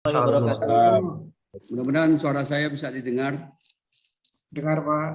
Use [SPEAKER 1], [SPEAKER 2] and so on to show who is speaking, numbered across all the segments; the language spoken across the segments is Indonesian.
[SPEAKER 1] Waalaikumsalam.
[SPEAKER 2] Mudah-mudahan suara saya bisa didengar.
[SPEAKER 1] Dengar, Pak.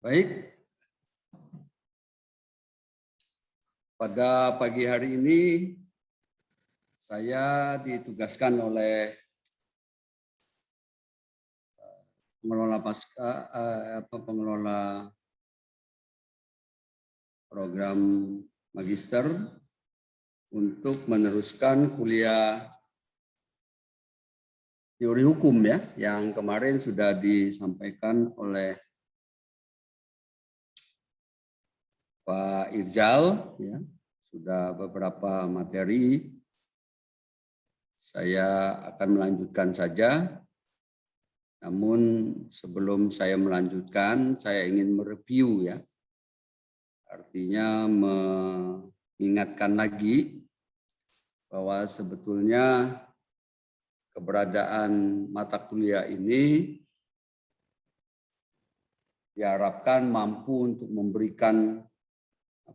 [SPEAKER 2] Baik. Pada pagi hari ini saya ditugaskan oleh pengelola program magister untuk meneruskan kuliah teori hukum ya, yang kemarin sudah disampaikan oleh Pak Irzal, ya, sudah beberapa materi. Saya akan melanjutkan saja. Namun sebelum saya melanjutkan, saya ingin mereview ya. Artinya mengingatkan lagi bahwa sebetulnya keberadaan mata kuliah ini diharapkan mampu untuk memberikan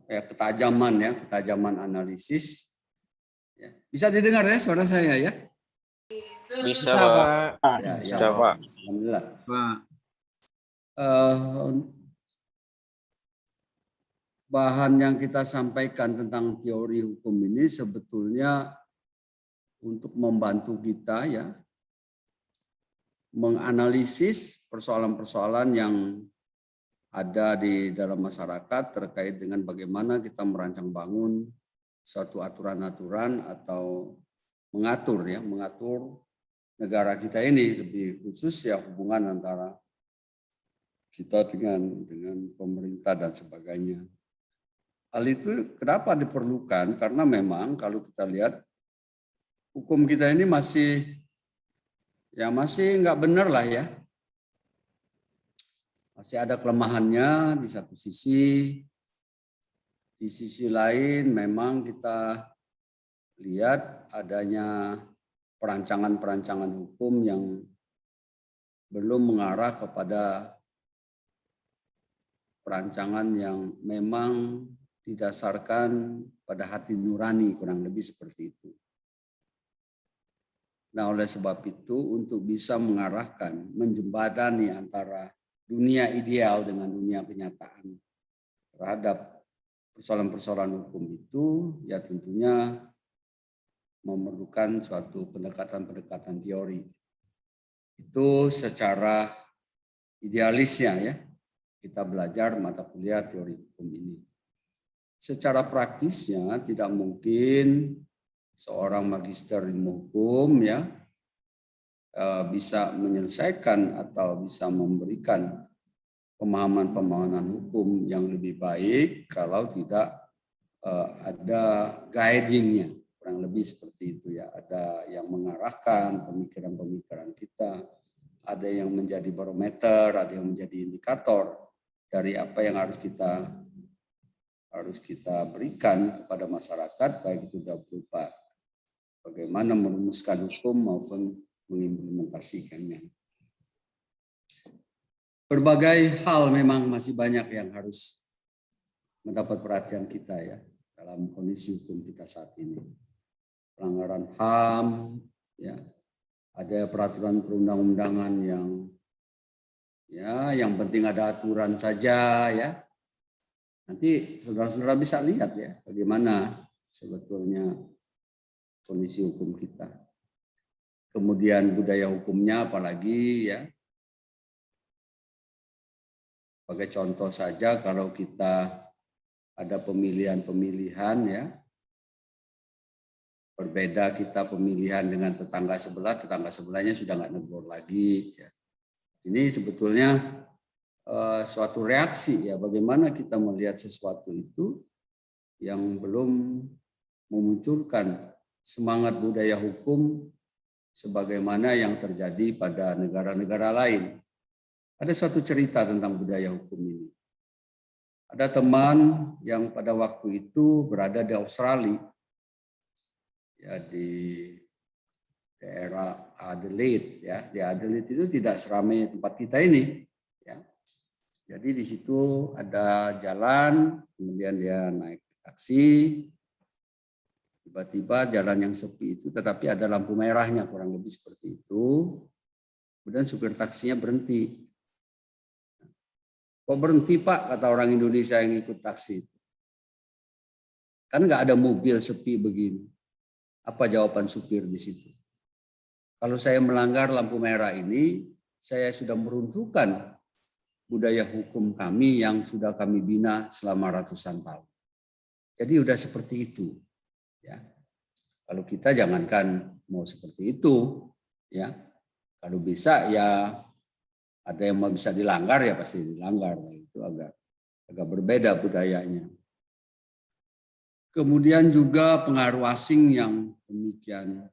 [SPEAKER 2] ketajaman analisis. Ya. Bisa didengar ya suara saya ya?
[SPEAKER 3] Bisa, Pak.
[SPEAKER 2] Bisa,
[SPEAKER 3] Pak.
[SPEAKER 2] Alhamdulillah.
[SPEAKER 1] Pak.
[SPEAKER 2] Bahan yang kita sampaikan tentang teori hukum ini sebetulnya untuk membantu kita ya menganalisis persoalan-persoalan yang ada di dalam masyarakat terkait dengan bagaimana kita merancang bangun suatu aturan-aturan atau mengatur negara kita ini, lebih khusus ya hubungan antara kita dengan pemerintah dan sebagainya. Hal itu kenapa diperlukan? Karena memang kalau kita lihat hukum kita ini masih nggak benar lah ya. Masih ada kelemahannya di satu sisi. Di sisi lain memang kita lihat adanya perancangan-perancangan hukum yang belum mengarah kepada perancangan yang memang didasarkan pada hati nurani, kurang lebih seperti itu. Nah, oleh sebab itu untuk bisa mengarahkan, menjembatani antara dunia ideal dengan dunia kenyataan terhadap persoalan-persoalan hukum itu, ya tentunya memerlukan suatu pendekatan-pendekatan teori. Itu secara idealisnya ya, kita belajar mata kuliah teori hukum ini. Secara praktisnya tidak mungkin seorang magister ilmu hukum ya bisa menyelesaikan atau bisa memberikan pemahaman-pemahaman hukum yang lebih baik kalau tidak ada guidingnya, kurang lebih seperti itu ya. Ada yang mengarahkan pemikiran-pemikiran kita, ada yang menjadi barometer, ada yang menjadi indikator dari apa yang harus kita berikan kepada masyarakat, baik itu berupa bagaimana merumuskan hukum maupun mengimplementasikannya. Berbagai hal memang masih banyak yang harus mendapat perhatian kita ya dalam kondisi hukum kita saat ini. Pelanggaran HAM, ya, ada peraturan perundang-undangan yang penting ada aturan saja ya. Nanti saudara-saudara bisa lihat ya bagaimana sebetulnya kondisi hukum kita. Kemudian budaya hukumnya apalagi ya. Sebagai contoh saja kalau kita ada pemilihan-pemilihan ya. Berbeda kita pemilihan dengan tetangga sebelahnya sudah nggak negur lagi. Ya. Ini sebetulnya suatu reaksi ya bagaimana kita melihat sesuatu itu yang belum memunculkan semangat budaya hukum sebagaimana yang terjadi pada negara-negara lain. Ada suatu cerita tentang budaya hukum ini. Ada teman yang pada waktu itu berada di Australia, ya di daerah Adelaide, ya di Adelaide itu tidak seramai tempat kita ini. Ya. Jadi di situ ada jalan, kemudian dia naik taksi, tiba-tiba jalan yang sepi itu, tetapi ada lampu merahnya kurang lebih seperti itu. Kemudian supir taksinya berhenti. Kok berhenti Pak, kata orang Indonesia yang ikut taksi. Kan nggak ada mobil sepi begini. Apa jawaban supir di situ? Kalau saya melanggar lampu merah ini, saya sudah meruntuhkan budaya hukum kami yang sudah kami bina selama ratusan tahun. Jadi udah seperti itu. Ya. Kalau kita jangankan mau seperti itu, ya. Kalau bisa ya ada yang mau bisa dilanggar ya pasti dilanggar. Itu agak berbeda budayanya. Kemudian juga pengaruh asing yang demikian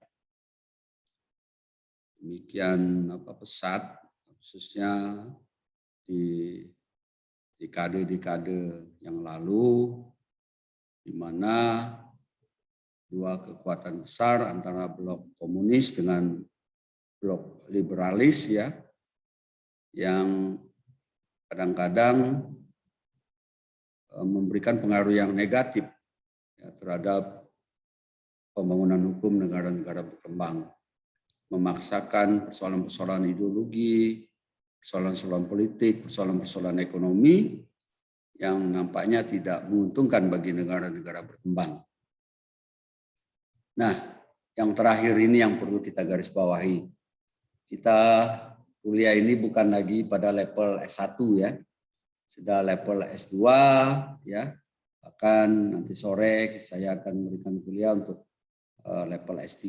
[SPEAKER 2] pesat, khususnya di dekade-dekade yang lalu, di mana dua kekuatan besar antara blok komunis dengan blok liberalis ya, yang kadang-kadang memberikan pengaruh yang negatif ya, terhadap pembangunan hukum negara-negara berkembang, memaksakan persoalan-persoalan ideologi, persoalan-persoalan politik, persoalan-persoalan ekonomi yang nampaknya tidak menguntungkan bagi negara-negara berkembang. Nah, yang terakhir ini yang perlu kita garis bawahi. Kita kuliah ini bukan lagi pada level S1 ya, sudah level S2 ya. Bahkan nanti sore saya akan memberikan kuliah untuk level S3.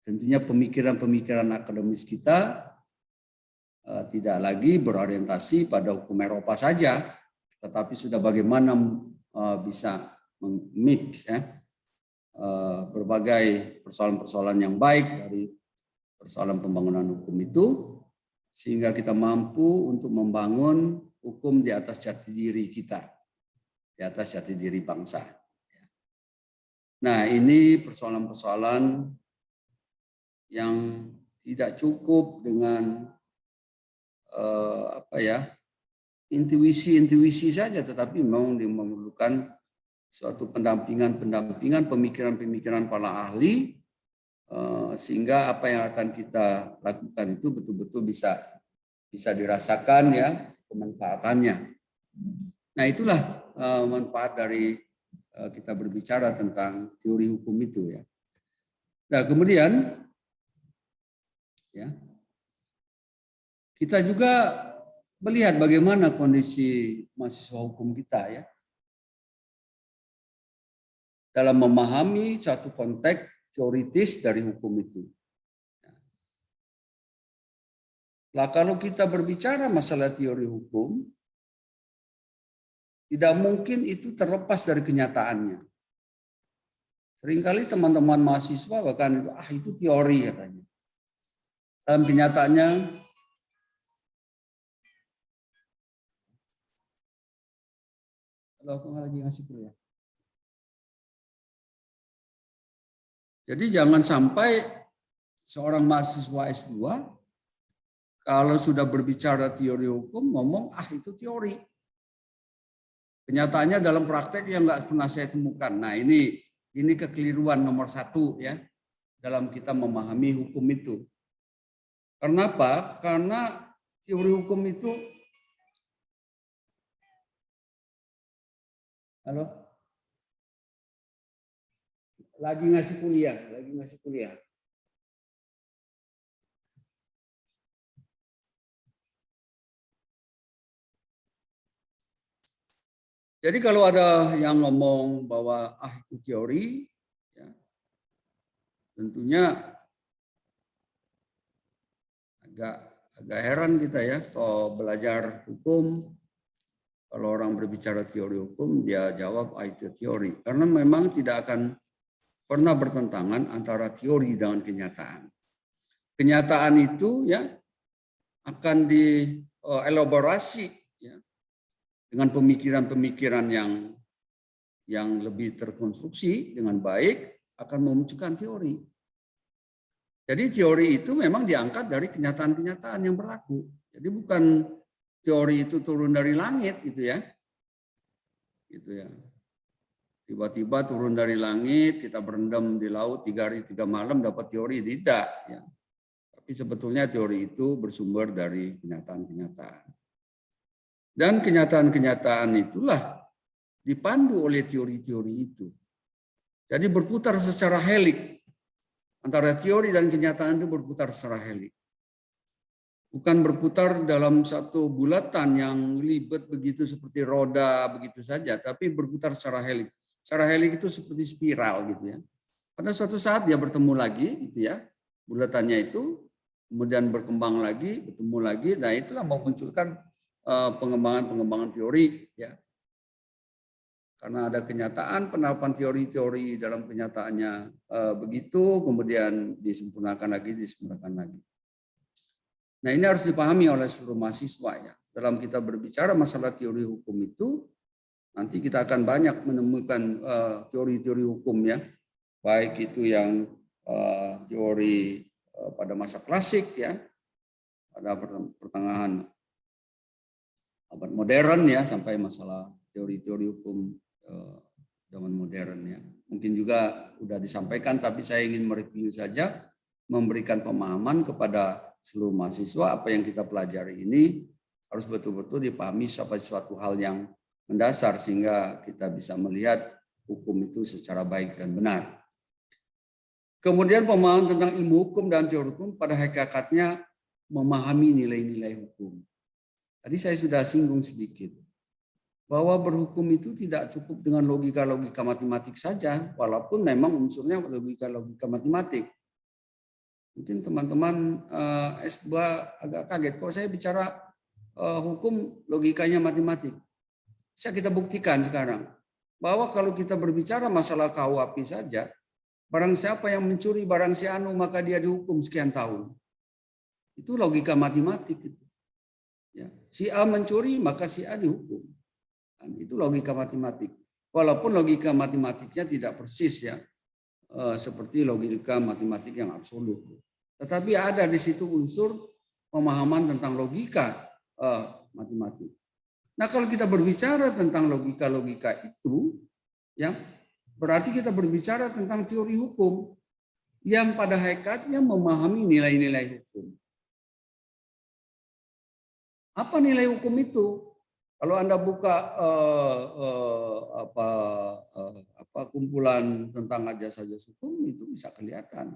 [SPEAKER 2] Tentunya pemikiran-pemikiran akademis kita tidak lagi berorientasi pada hukum Eropa saja, tetapi sudah bagaimana bisa mix ya, berbagai persoalan-persoalan yang baik dari persoalan pembangunan hukum itu, sehingga kita mampu untuk membangun hukum di atas jati diri kita, di atas jati diri bangsa. Nah, ini persoalan-persoalan yang tidak cukup dengan intuisi saja, tetapi memang memerlukan suatu pendampingan pemikiran-pemikiran para ahli, sehingga apa yang akan kita lakukan itu betul-betul bisa dirasakan ya kemanfaatannya. Nah, itulah manfaat dari kita berbicara tentang teori hukum itu ya. Nah, kemudian ya kita juga melihat bagaimana kondisi mahasiswa hukum kita ya dalam memahami satu konteks teoritis dari hukum itu. Nah, kalau kita berbicara masalah teori hukum, tidak mungkin itu terlepas dari kenyataannya. Seringkali teman-teman mahasiswa bahkan itu teori katanya. Dalam kenyataannya kalau aku lagi ngasih kuliah. Jadi jangan sampai seorang mahasiswa S2 kalau sudah berbicara teori hukum ngomong itu teori. Kenyataannya dalam praktek yang nggak pernah saya temukan. Nah ini kekeliruan nomor 1 ya dalam kita memahami hukum itu. Karena apa? Karena teori hukum itu halo? Lagi ngasih kuliah. Jadi kalau ada yang ngomong bahwa itu teori, ya, tentunya agak heran kita ya kalau belajar hukum, kalau orang berbicara teori hukum dia jawab itu teori, karena memang tidak akan pernah bertentangan antara teori dengan kenyataan. Kenyataan itu ya akan dielaborasi ya, dengan pemikiran-pemikiran yang lebih terkonstruksi dengan baik akan memunculkan teori. Jadi teori itu memang diangkat dari kenyataan-kenyataan yang berlaku. Jadi bukan teori itu turun dari langit gitu ya. Gitu ya. Tiba-tiba turun dari langit, kita berendam di laut 3 hari 3 malam dapat teori, tidak ya. Tapi sebetulnya teori itu bersumber dari kenyataan-kenyataan. Dan kenyataan-kenyataan itulah dipandu oleh teori-teori itu. Jadi berputar secara helik. Antara teori dan kenyataan itu berputar secara helik. Bukan berputar dalam satu bulatan yang libet begitu seperti roda begitu saja, tapi berputar secara helik. Secara helik itu seperti spiral gitu ya. Pada suatu saat dia bertemu lagi gitu ya. Bulatannya itu kemudian berkembang lagi, bertemu lagi. Nah, itulah memunculkan pengembangan teori ya. Karena ada kenyataan, penerapan teori-teori dalam kenyataannya begitu, kemudian disempurnakan lagi. Nah, ini harus dipahami oleh seluruh mahasiswa ya. Dalam kita berbicara masalah teori hukum itu, nanti kita akan banyak menemukan teori-teori hukum ya, baik itu yang teori pada masa klasik ya, pada pertengahan abad modern ya, sampai masalah teori-teori hukum zaman modern ya. Mungkin juga sudah disampaikan, tapi saya ingin mereview saja, memberikan pemahaman kepada seluruh mahasiswa apa yang kita pelajari ini harus betul-betul dipahami sebagai suatu hal yang mendasar sehingga kita bisa melihat hukum itu secara baik dan benar. Kemudian pemahaman tentang ilmu hukum dan teori hukum pada hakikatnya memahami nilai-nilai hukum. Tadi saya sudah singgung sedikit bahwa berhukum itu tidak cukup dengan logika-logika matematik saja, walaupun memang unsurnya logika-logika matematik. Mungkin teman-teman S2 agak kaget kalau saya bicara hukum logikanya matematik. Bisa kita buktikan sekarang bahwa kalau kita berbicara masalah KUHP saja, barang siapa yang mencuri barang si Anu maka dia dihukum sekian tahun. Itu logika matematik itu. Ya, si A mencuri maka si A dihukum. Itu logika matematik. Walaupun logika matematiknya tidak persis ya, seperti logika matematik yang absolut. Tetapi ada di situ unsur pemahaman tentang logika matematik. Nah, kalau kita berbicara tentang logika-logika itu, ya berarti kita berbicara tentang teori hukum yang pada hakikatnya memahami nilai-nilai hukum. Apa nilai hukum itu? Kalau Anda buka kumpulan tentang ajas-ajas hukum itu bisa kelihatan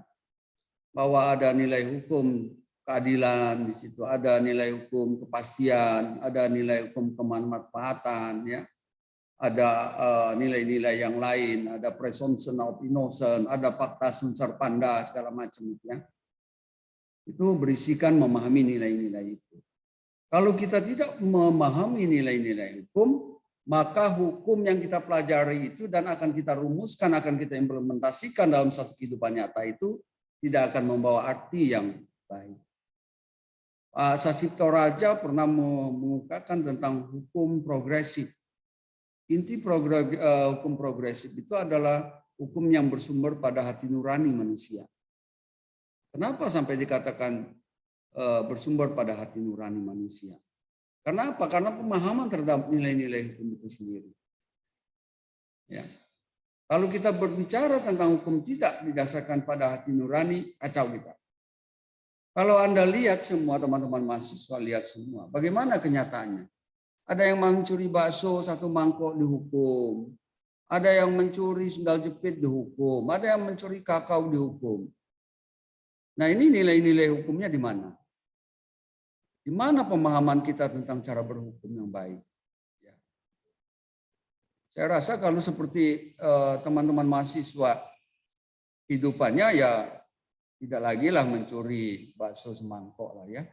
[SPEAKER 2] bahwa ada nilai hukum keadilan di situ, ada nilai hukum kepastian, ada nilai hukum kemanfaatan, ya, ada nilai-nilai yang lain, ada presumption of innocence, ada pacta sunt servanda segala macam ya. Itu berisikan memahami nilai-nilai itu. Kalau kita tidak memahami nilai-nilai hukum, maka hukum yang kita pelajari itu dan akan kita rumuskan, akan kita implementasikan dalam satu kehidupan nyata itu tidak akan membawa arti yang baik. Pak Sacipto Raja pernah mengungkapkan tentang hukum progresif. Inti hukum progresif itu adalah hukum yang bersumber pada hati nurani manusia. Kenapa sampai dikatakan bersumber pada hati nurani manusia? Karena apa? Karena pemahaman terhadap nilai-nilai hukum itu sendiri. Ya. Kalau kita berbicara tentang hukum tidak didasarkan pada hati nurani, kacau kita. Kalau Anda lihat semua, teman-teman mahasiswa lihat semua, bagaimana kenyataannya? Ada yang mencuri bakso 1 mangkok dihukum. Ada yang mencuri sendal jepit dihukum. Ada yang mencuri kakao dihukum. Nah, ini nilai-nilai hukumnya di mana? Di mana pemahaman kita tentang cara berhukum yang baik? Ya. Saya rasa kalau seperti teman-teman mahasiswa hidupannya ya tidak lagi lah mencuri bakso semangkok lah ya.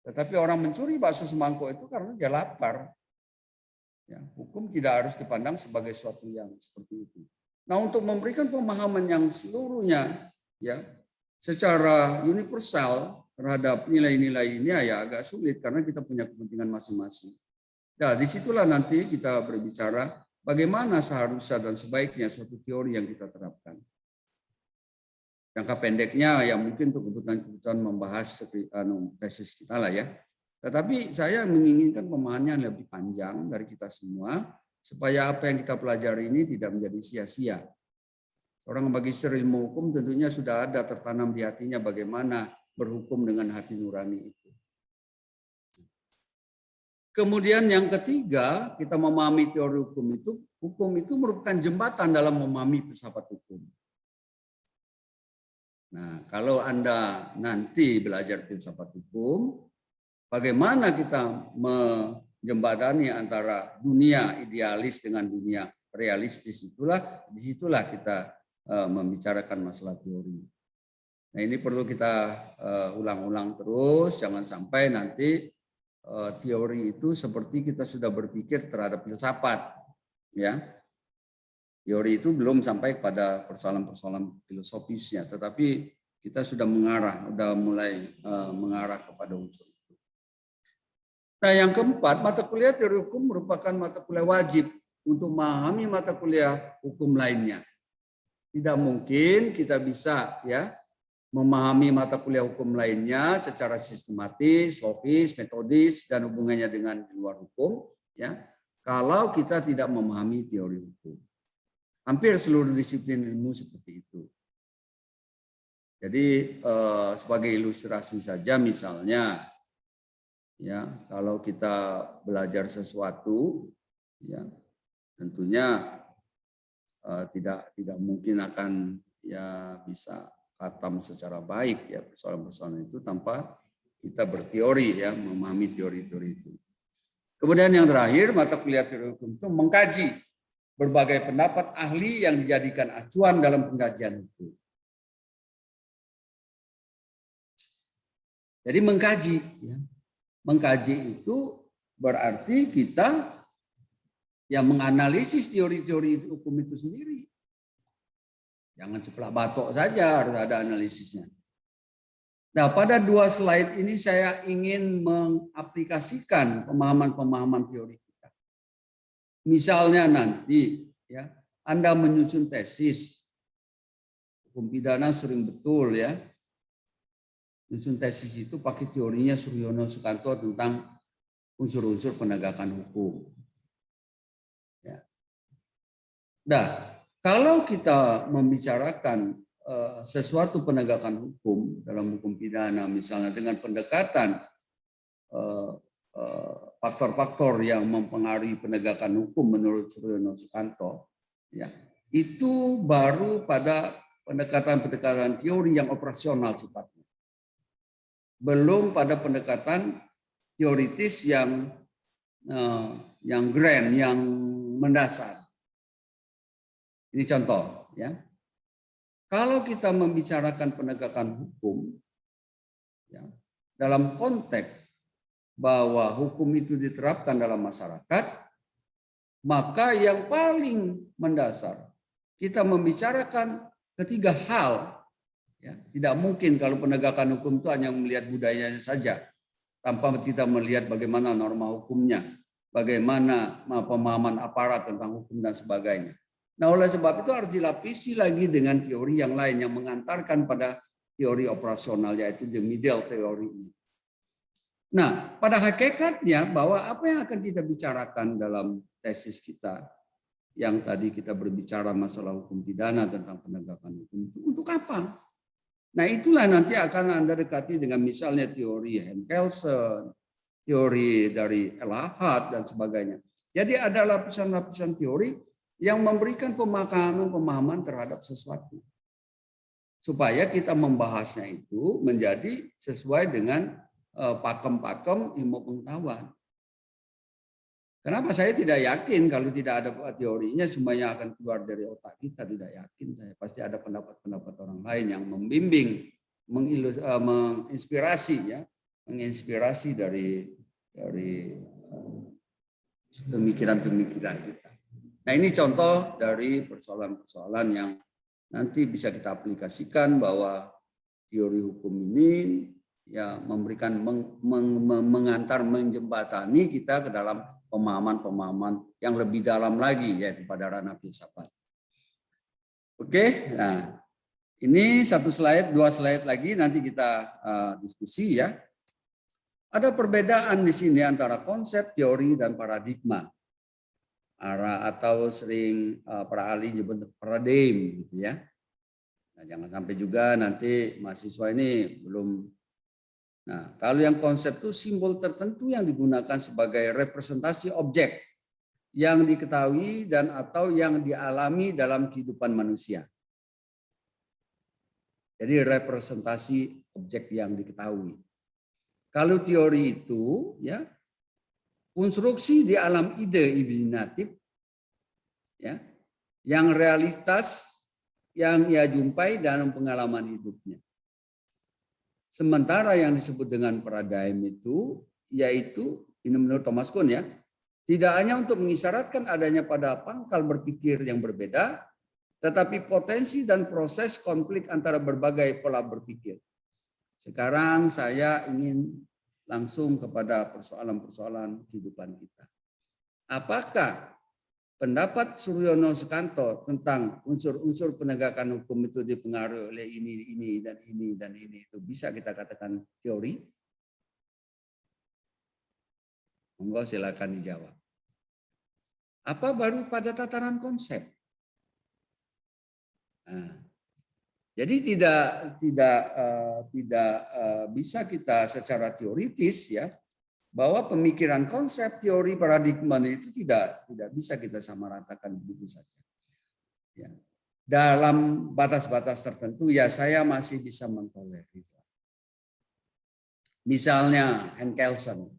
[SPEAKER 2] Tetapi orang mencuri bakso semangkok itu karena dia lapar. Ya, hukum tidak harus dipandang sebagai sesuatu yang seperti itu. Nah, untuk memberikan pemahaman yang seluruhnya ya secara universal terhadap nilai-nilai ini ya agak sulit karena kita punya kepentingan masing-masing. Nah, disitulah nanti kita berbicara bagaimana seharusnya dan sebaiknya suatu teori yang kita terapkan. Jangka pendeknya ya mungkin untuk kebutuhan membahas tesis kita lah ya. Tetapi saya menginginkan pemahaman yang lebih panjang dari kita semua supaya apa yang kita pelajari ini tidak menjadi sia-sia. Orang magister ilmu hukum tentunya sudah ada tertanam di hatinya bagaimana berhukum dengan hati nurani itu. Kemudian yang ketiga, kita memahami teori hukum itu merupakan jembatan dalam memahami filsafat hukum. Nah, kalau Anda nanti belajar filsafat hukum, bagaimana kita menjembatani antara dunia idealis dengan dunia realistis disitulah kita membicarakan masalah teori. Nah, ini perlu kita ulang-ulang terus, jangan sampai nanti teori itu seperti kita sudah berpikir terhadap filsafat, ya. Teori itu belum sampai pada persoalan-persoalan filosofisnya, tetapi kita sudah mulai mengarah kepada unsur itu. Nah, yang keempat, mata kuliah teori hukum merupakan mata kuliah wajib untuk memahami mata kuliah hukum lainnya. Tidak mungkin kita bisa ya memahami mata kuliah hukum lainnya secara sistematis, logis, metodis, dan hubungannya dengan di luar hukum, ya, kalau kita tidak memahami teori hukum. Hampir seluruh disiplin ilmu seperti itu. Jadi sebagai ilustrasi saja misalnya, ya, kalau kita belajar sesuatu, ya, tentunya tidak mungkin akan ya bisa khatam secara baik ya persoalan-persoalan itu tanpa kita berteori ya, memahami teori-teori itu. Kemudian yang terakhir, mata kuliah teori hukum itu mengkaji berbagai pendapat ahli yang dijadikan acuan dalam pengkajian hukum. Jadi mengkaji ya. Mengkaji itu berarti kita yang menganalisis teori-teori hukum itu sendiri. Jangan ceplak batok saja, harus ada analisisnya. Nah, pada 2 slide ini saya ingin mengaplikasikan pemahaman-pemahaman teori kita. Misalnya nanti ya, Anda menyusun tesis. Hukum pidana sering betul ya. Menyusun tesis itu pakai teorinya Suryono Sukanto tentang unsur-unsur penegakan hukum. Ya. Nah, kalau kita membicarakan sesuatu penegakan hukum dalam hukum pidana, misalnya dengan pendekatan faktor-faktor yang mempengaruhi penegakan hukum menurut Suryono Sukanto, ya, itu baru pada pendekatan-pendekatan teori yang operasional sifatnya. Belum pada pendekatan teoritis yang grand, yang mendasar. Ini contoh, ya. Kalau kita membicarakan penegakan hukum, ya, dalam konteks bahwa hukum itu diterapkan dalam masyarakat, maka yang paling mendasar kita membicarakan 3 hal. Ya, tidak mungkin kalau penegakan hukum itu hanya melihat budayanya saja, tanpa kita melihat bagaimana norma hukumnya, bagaimana pemahaman aparat tentang hukum dan sebagainya. Nah, oleh sebab itu harus dilapisi lagi dengan teori yang lain yang mengantarkan pada teori operasional, yaitu the middle theory. Nah, pada hakikatnya bahwa apa yang akan kita bicarakan dalam tesis kita yang tadi kita berbicara masalah hukum pidana tentang penegakan hukum itu untuk apa? Nah, itulah nanti akan Anda dekati dengan misalnya teori Henkelsen, teori dari Elahad dan sebagainya. Jadi ada lapisan-lapisan teori yang memberikan pemahaman terhadap sesuatu. Supaya kita membahasnya itu menjadi sesuai dengan pakem-pakem ilmu pengetahuan. Kenapa saya tidak yakin kalau tidak ada teorinya semuanya akan keluar dari otak kita, tidak yakin saya. Pasti ada pendapat-pendapat orang lain yang membimbing, menginspirasi dari pemikiran-pemikiran kita. Nah, ini contoh dari persoalan-persoalan yang nanti bisa kita aplikasikan bahwa teori hukum ini ya memberikan menjembatani kita ke dalam pemahaman-pemahaman yang lebih dalam lagi, yaitu pada ranah filsafat. Oke, nah ini satu slide, 2 slide lagi nanti kita diskusi ya. Ada perbedaan di sini antara konsep, teori, dan paradigma. Atau sering para ahli nyebut paradigm gitu ya. Nah, jangan sampai juga nanti mahasiswa ini belum. Nah, kalau yang konsep itu simbol tertentu yang digunakan sebagai representasi objek yang diketahui dan atau yang dialami dalam kehidupan manusia. Jadi representasi objek yang diketahui. Kalau teori itu ya konstruksi di alam ide imajinatif ya, yang realitas yang ia jumpai dalam pengalaman hidupnya. Sementara yang disebut dengan paradigm itu, yaitu, ini menurut Thomas Kuhn ya, tidak hanya untuk mengisyaratkan adanya pada pangkal berpikir yang berbeda, tetapi potensi dan proses konflik antara berbagai pola berpikir. Sekarang saya ingin langsung kepada persoalan-persoalan kehidupan kita. Apakah pendapat Suryono Sukanto tentang unsur-unsur penegakan hukum itu dipengaruhi oleh ini dan ini itu bisa kita katakan teori? Monggo silakan dijawab. Apa baru pada tataran konsep? Nah, jadi tidak bisa kita secara teoritis ya bahwa pemikiran konsep teori paradigma itu tidak bisa kita samaratakan begitu saja. Ya. Dalam batas-batas tertentu ya saya masih bisa mentolerir. Misalnya Henkelsen.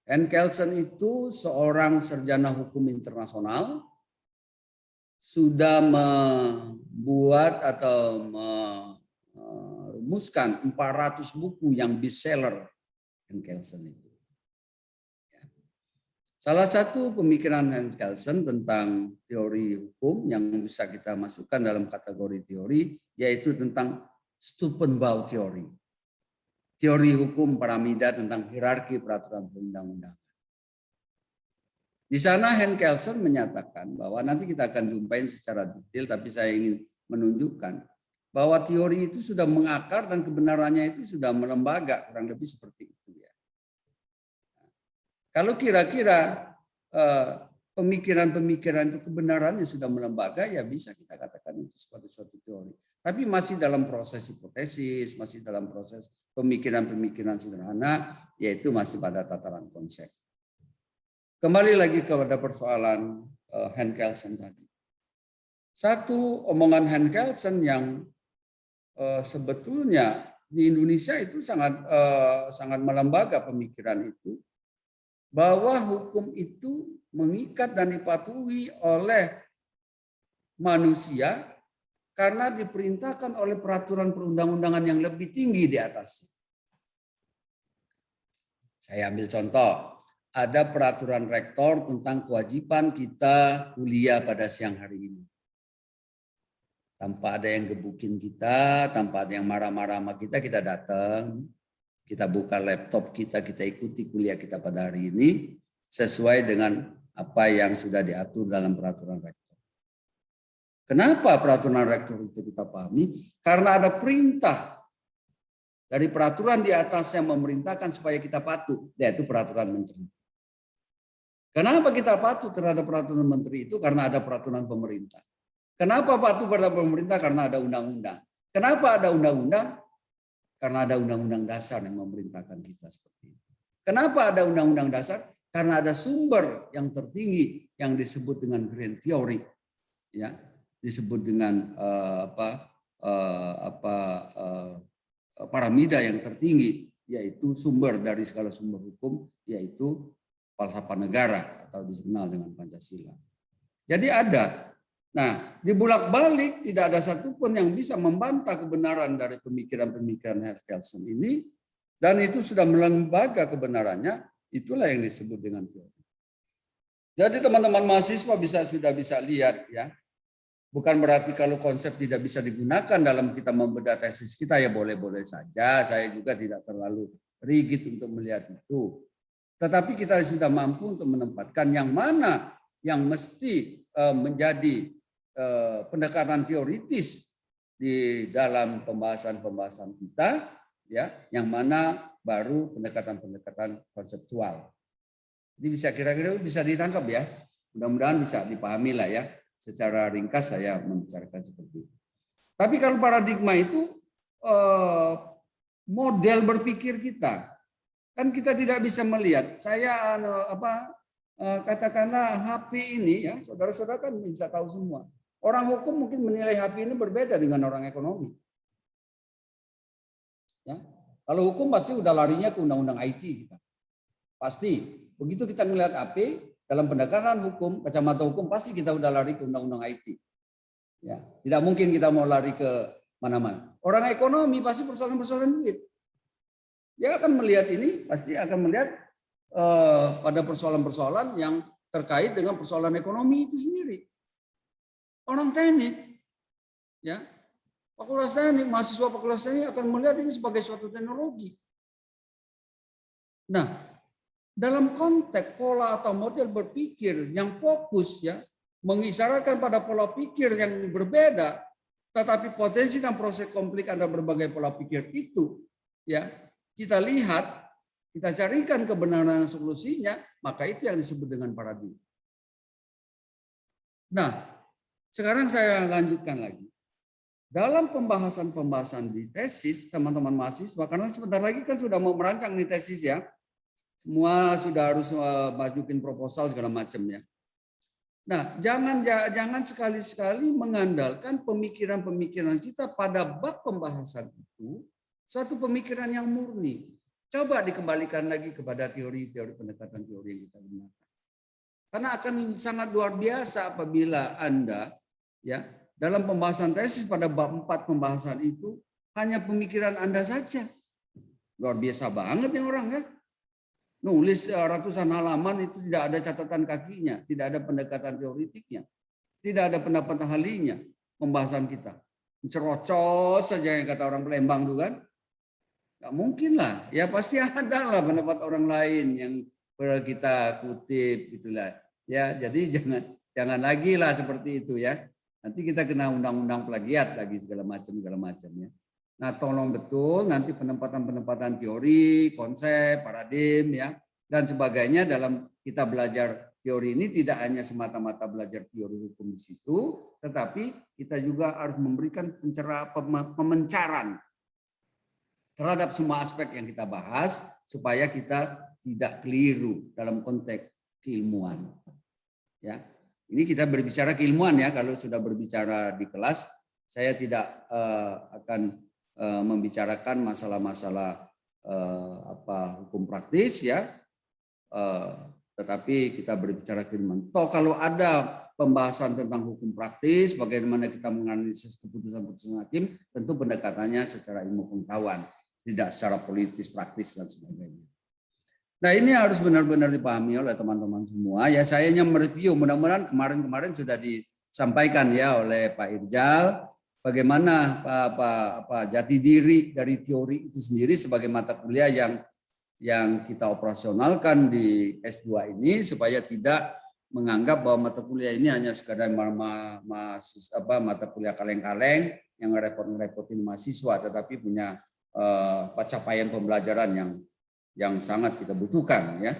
[SPEAKER 2] Henkelsen itu seorang sarjana hukum internasional, sudah membuat atau merumuskan 400 buku yang bestseller Henkelsen itu. Salah satu pemikiran Henkelsen tentang teori hukum yang bisa kita masukkan dalam kategori teori yaitu tentang Stufenbau teori. Teori hukum piramida tentang hierarki peraturan perundang-undangan. Di sana Henkelsen menyatakan bahwa nanti kita akan jumpain secara detail, tapi saya ingin menunjukkan bahwa teori itu sudah mengakar dan kebenarannya itu sudah melembaga, kurang lebih seperti itu ya. Kalau kira-kira pemikiran-pemikiran itu kebenarannya sudah melembaga, ya bisa kita katakan itu sebagai suatu teori. Tapi masih dalam proses hipotesis, masih dalam proses pemikiran-pemikiran sederhana, yaitu masih pada tataran konsep. Kembali lagi kepada persoalan Henkelsen tadi. Satu omongan Henkelsen yang sebetulnya di Indonesia itu sangat melembaga pemikiran itu, bahwa hukum itu mengikat dan dipatuhi oleh manusia karena diperintahkan oleh peraturan perundang-undangan yang lebih tinggi di atasnya. Saya ambil contoh. Ada peraturan rektor tentang kewajiban kita kuliah pada siang hari ini. Tanpa ada yang gebukin kita, tanpa ada yang marah-marah sama kita datang, kita buka laptop kita ikuti kuliah kita pada hari ini sesuai dengan apa yang sudah diatur dalam peraturan rektor. Kenapa peraturan rektor itu kita pahami? Karena ada perintah dari peraturan di atas yang memerintahkan supaya kita patuh, yaitu peraturan menteri. Kenapa kita patuh terhadap peraturan menteri itu? Karena ada peraturan pemerintah. Kenapa patuh pada pemerintah? Karena ada undang-undang. Kenapa ada undang-undang? Karena ada undang-undang dasar yang memerintahkan kita seperti itu. Kenapa ada undang-undang dasar? Karena ada sumber yang tertinggi yang disebut dengan grand theory, ya, disebut dengan paramida yang tertinggi, yaitu sumber dari segala sumber hukum, yaitu falsafah negara atau dikenal dengan Pancasila. Jadi ada. Nah, di bolak-balik tidak ada satupun yang bisa membantah kebenaran dari pemikiran-pemikiran Kelsen ini, dan itu sudah melembaga kebenarannya, itulah yang disebut dengan teori. Jadi teman-teman mahasiswa sudah bisa lihat ya. Bukan berarti kalau konsep tidak bisa digunakan dalam kita membedah tesis kita, ya boleh-boleh saja. Saya juga tidak terlalu rigid untuk melihat itu. Tetapi kita sudah mampu untuk menempatkan yang mana yang mesti menjadi pendekatan teoritis di dalam pembahasan-pembahasan kita, ya, yang mana baru pendekatan-pendekatan konseptual. Jadi bisa kira-kira bisa ditangkap ya. Mudah-mudahan bisa dipahami lah ya. Secara ringkas saya membicarakan seperti itu. Tapi kalau paradigma itu model berpikir kita. Kan kita tidak bisa melihat. Saya katakanlah HP ini ya, saudara-saudara kan bisa tahu semua. Orang hukum mungkin menilai HP ini berbeda dengan orang ekonomi. Ya. Kalau hukum pasti udah larinya ke undang-undang IT kita. Pasti. Begitu kita melihat HP dalam pendekatan hukum, kacamata hukum, pasti kita udah lari ke undang-undang IT. Ya. Tidak mungkin kita mau lari ke mana-mana. Orang ekonomi pasti persoalan-persoalan duit. Dia akan melihat ini, pasti akan melihat pada persoalan-persoalan yang terkait dengan persoalan ekonomi itu sendiri. Orang teknik, ya, fakultas teknik, mahasiswa fakultas teknik akan melihat ini sebagai suatu teknologi. Nah, dalam konteks pola atau model berpikir yang fokus ya, mengisyaratkan pada pola pikir yang berbeda, tetapi potensi dan proses konflik antara berbagai pola pikir itu, ya, kita lihat, kita carikan kebenaran dan solusinya, maka itu yang disebut dengan paradigma. Nah, sekarang saya lanjutkan lagi. Dalam pembahasan-pembahasan di tesis, teman-teman mahasiswa, karena sebentar lagi kan sudah mau merancang nih tesis ya, semua sudah harus majukin proposal segala macam ya. Nah, jangan sekali-sekali mengandalkan pemikiran-pemikiran kita pada bab pembahasan itu, suatu pemikiran yang murni. Coba dikembalikan lagi kepada teori-teori pendekatan teori yang kita gunakan. Karena akan sangat luar biasa apabila Anda ya dalam pembahasan tesis pada bab 4 pembahasan itu hanya pemikiran Anda saja. Luar biasa banget yang orang kan. Nulis ratusan halaman itu tidak ada catatan kakinya, tidak ada pendekatan teoritiknya, tidak ada pendapat ahlinya pembahasan kita. Cerocos saja yang kata orang Palembang itu kan. Nggak mungkin lah, ya pasti ada lah pendapat orang lain yang kita kutip gitulah. Ya, jadi jangan lagi lah seperti itu ya. Nanti kita kena undang-undang plagiat lagi segala macam ya. Nah, tolong betul nanti penempatan teori, konsep, paradigma ya dan sebagainya dalam kita belajar teori ini tidak hanya semata-mata belajar teori hukum di situ, tetapi kita juga harus memberikan pemencaran terhadap semua aspek yang kita bahas supaya kita tidak keliru dalam konteks keilmuan. Ya, ini kita berbicara keilmuan ya. Kalau sudah berbicara di kelas, saya tidak akan membicarakan masalah-masalah hukum praktis ya. Tetapi kita berbicara keilmuan. Toh kalau ada pembahasan tentang hukum praktis, bagaimana kita menganalisis keputusan-keputusan hakim, tentu pendekatannya secara ilmu pengetahuan. Tidak secara politis, praktis, dan sebagainya. Nah ini harus benar-benar dipahami oleh teman-teman semua. Ya saya hanya mereview, mudah-mudahan kemarin sudah disampaikan ya oleh Pak Irjal, bagaimana jati diri dari teori itu sendiri sebagai mata kuliah yang kita operasionalkan di S2 ini, supaya tidak menganggap bahwa mata kuliah ini hanya sekadar mata kuliah kaleng-kaleng yang ngerepotin mahasiswa, tetapi punya capaian pembelajaran yang sangat kita butuhkan ya.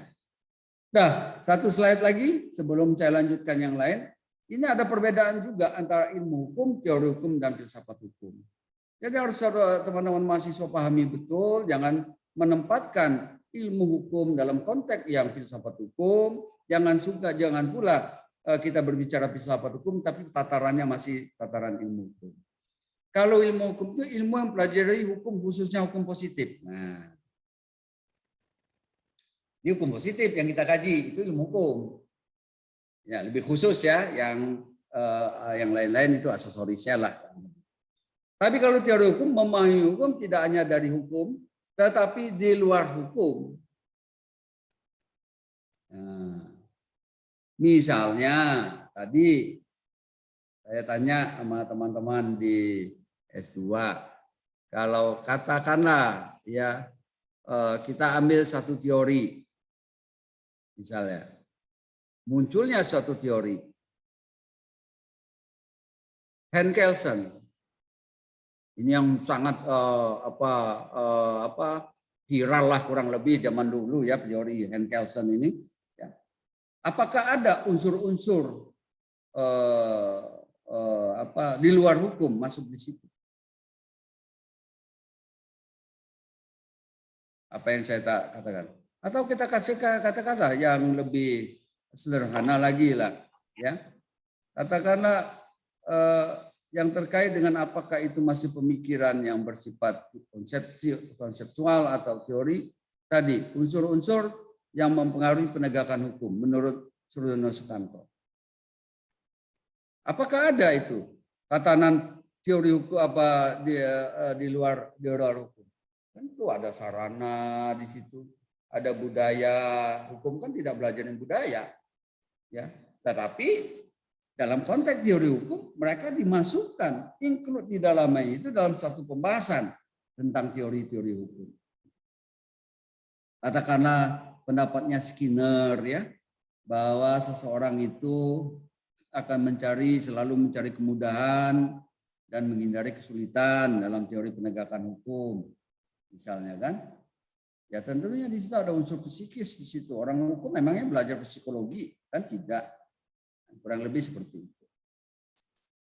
[SPEAKER 2] Nah, satu slide lagi sebelum saya lanjutkan yang lain. Ini ada perbedaan juga antara ilmu hukum, teori hukum, dan filsafat hukum. Jadi harus teman-teman mahasiswa pahami betul, jangan menempatkan ilmu hukum dalam konteks yang filsafat hukum, jangan pula kita berbicara filsafat hukum, tapi tatarannya masih tataran ilmu hukum. Kalau ilmu hukum itu ilmu yang pelajari hukum, khususnya hukum positif. Nah, ini hukum positif yang kita kaji, itu ilmu hukum. Ya, lebih khusus ya, yang lain-lain itu aksesorisnya lah. Tapi kalau teori hukum, memahami hukum tidak hanya dari hukum, tetapi di luar hukum. Nah, misalnya tadi saya tanya sama teman-teman di S2, kalau katakanlah ya kita ambil satu teori, misalnya munculnya suatu teori, Hans Kelsen, ini yang sangat viral lah kurang lebih zaman dulu ya, teori Hans Kelsen ini. Ya. Apakah ada unsur-unsur di luar hukum masuk di situ? Apa yang saya katakan? Atau kita kasih kata-kata yang lebih sederhana lagi lah, ya. Katakanlah yang terkait dengan apakah itu masih pemikiran yang bersifat konseptual atau teori tadi, unsur-unsur yang mempengaruhi penegakan hukum menurut Suryono Sukanto. Apakah ada itu tatanan teori hukum apa di luar hukum? Tentu ada sarana di situ, ada budaya. Hukum kan tidak belajar yang budaya. Ya, tetapi dalam konteks teori hukum mereka dimasukkan, include di dalamnya itu dalam satu pembahasan tentang teori-teori hukum. Katakanlah pendapatnya Skinner ya, bahwa seseorang itu akan selalu mencari kemudahan dan menghindari kesulitan dalam teori penegakan hukum, misalnya kan. Ya tentunya di situ ada unsur psikis di situ. Orang hukum memangnya belajar psikologi kan tidak, kurang lebih seperti itu.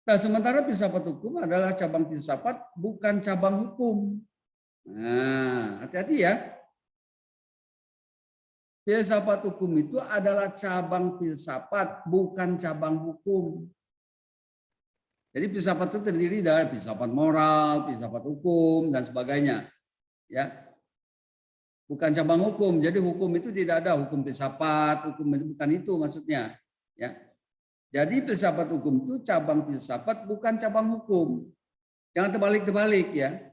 [SPEAKER 2] Nah, sementara filsafat hukum adalah cabang filsafat, bukan cabang hukum. Nah, hati-hati ya. Filsafat hukum itu adalah cabang filsafat, bukan cabang hukum. Jadi filsafat itu terdiri dari filsafat moral, filsafat hukum, dan sebagainya. Ya. Bukan cabang hukum. Jadi hukum itu tidak ada hukum filsafat, hukum itu bukan itu maksudnya. Ya. Jadi filsafat hukum itu cabang filsafat, bukan cabang hukum. Jangan terbalik-terbalik ya.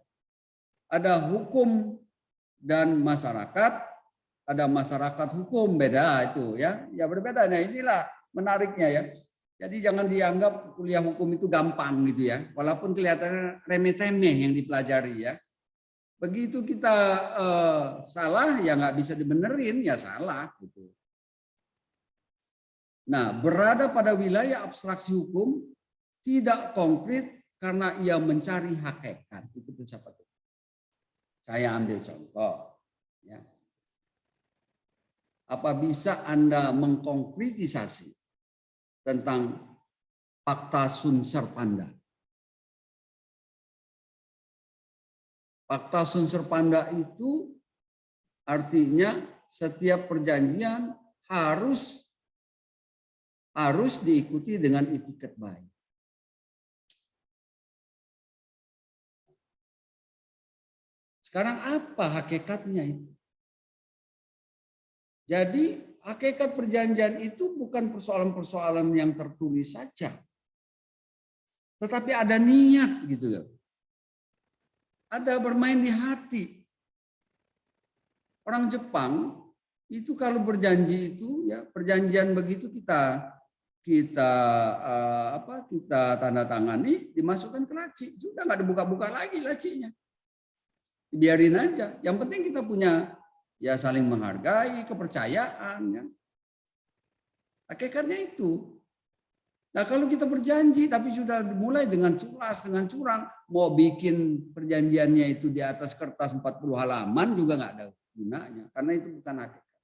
[SPEAKER 2] Ada hukum dan masyarakat, ada masyarakat hukum, beda itu ya. Ya berbeda. Nah inilah menariknya ya. Jadi jangan dianggap kuliah hukum itu gampang gitu ya. Walaupun kelihatannya remeh-temeh yang dipelajari ya. Begitu kita salah ya nggak bisa dibenerin ya salah gitu. Nah, berada pada wilayah abstraksi hukum tidak konkret karena ia mencari hakikat. Itu filsafat hukum. Saya ambil contoh ya. Apa bisa Anda mengkonkretisasi tentang fakta Sunsur Panda? Fakta Sunsur Panda itu artinya setiap perjanjian harus diikuti dengan etiket baik. Sekarang apa hakikatnya itu? Jadi hakikat perjanjian itu bukan persoalan-persoalan yang tertulis saja. Tetapi ada niat gitu loh. Ada bermain di hati. Orang Jepang itu kalau berjanji itu ya perjanjian begitu kita tanda tangani, dimasukkan ke laci, sudah nggak dibuka-buka lagi lacinya, biarin aja. Yang penting kita punya ya saling menghargai, kepercayaan ya. Hakikatnya itu. Nah kalau kita berjanji tapi sudah mulai dengan culas, dengan curang, mau bikin perjanjiannya itu di atas kertas 40 halaman juga nggak ada gunanya. Karena itu bukan hakikat.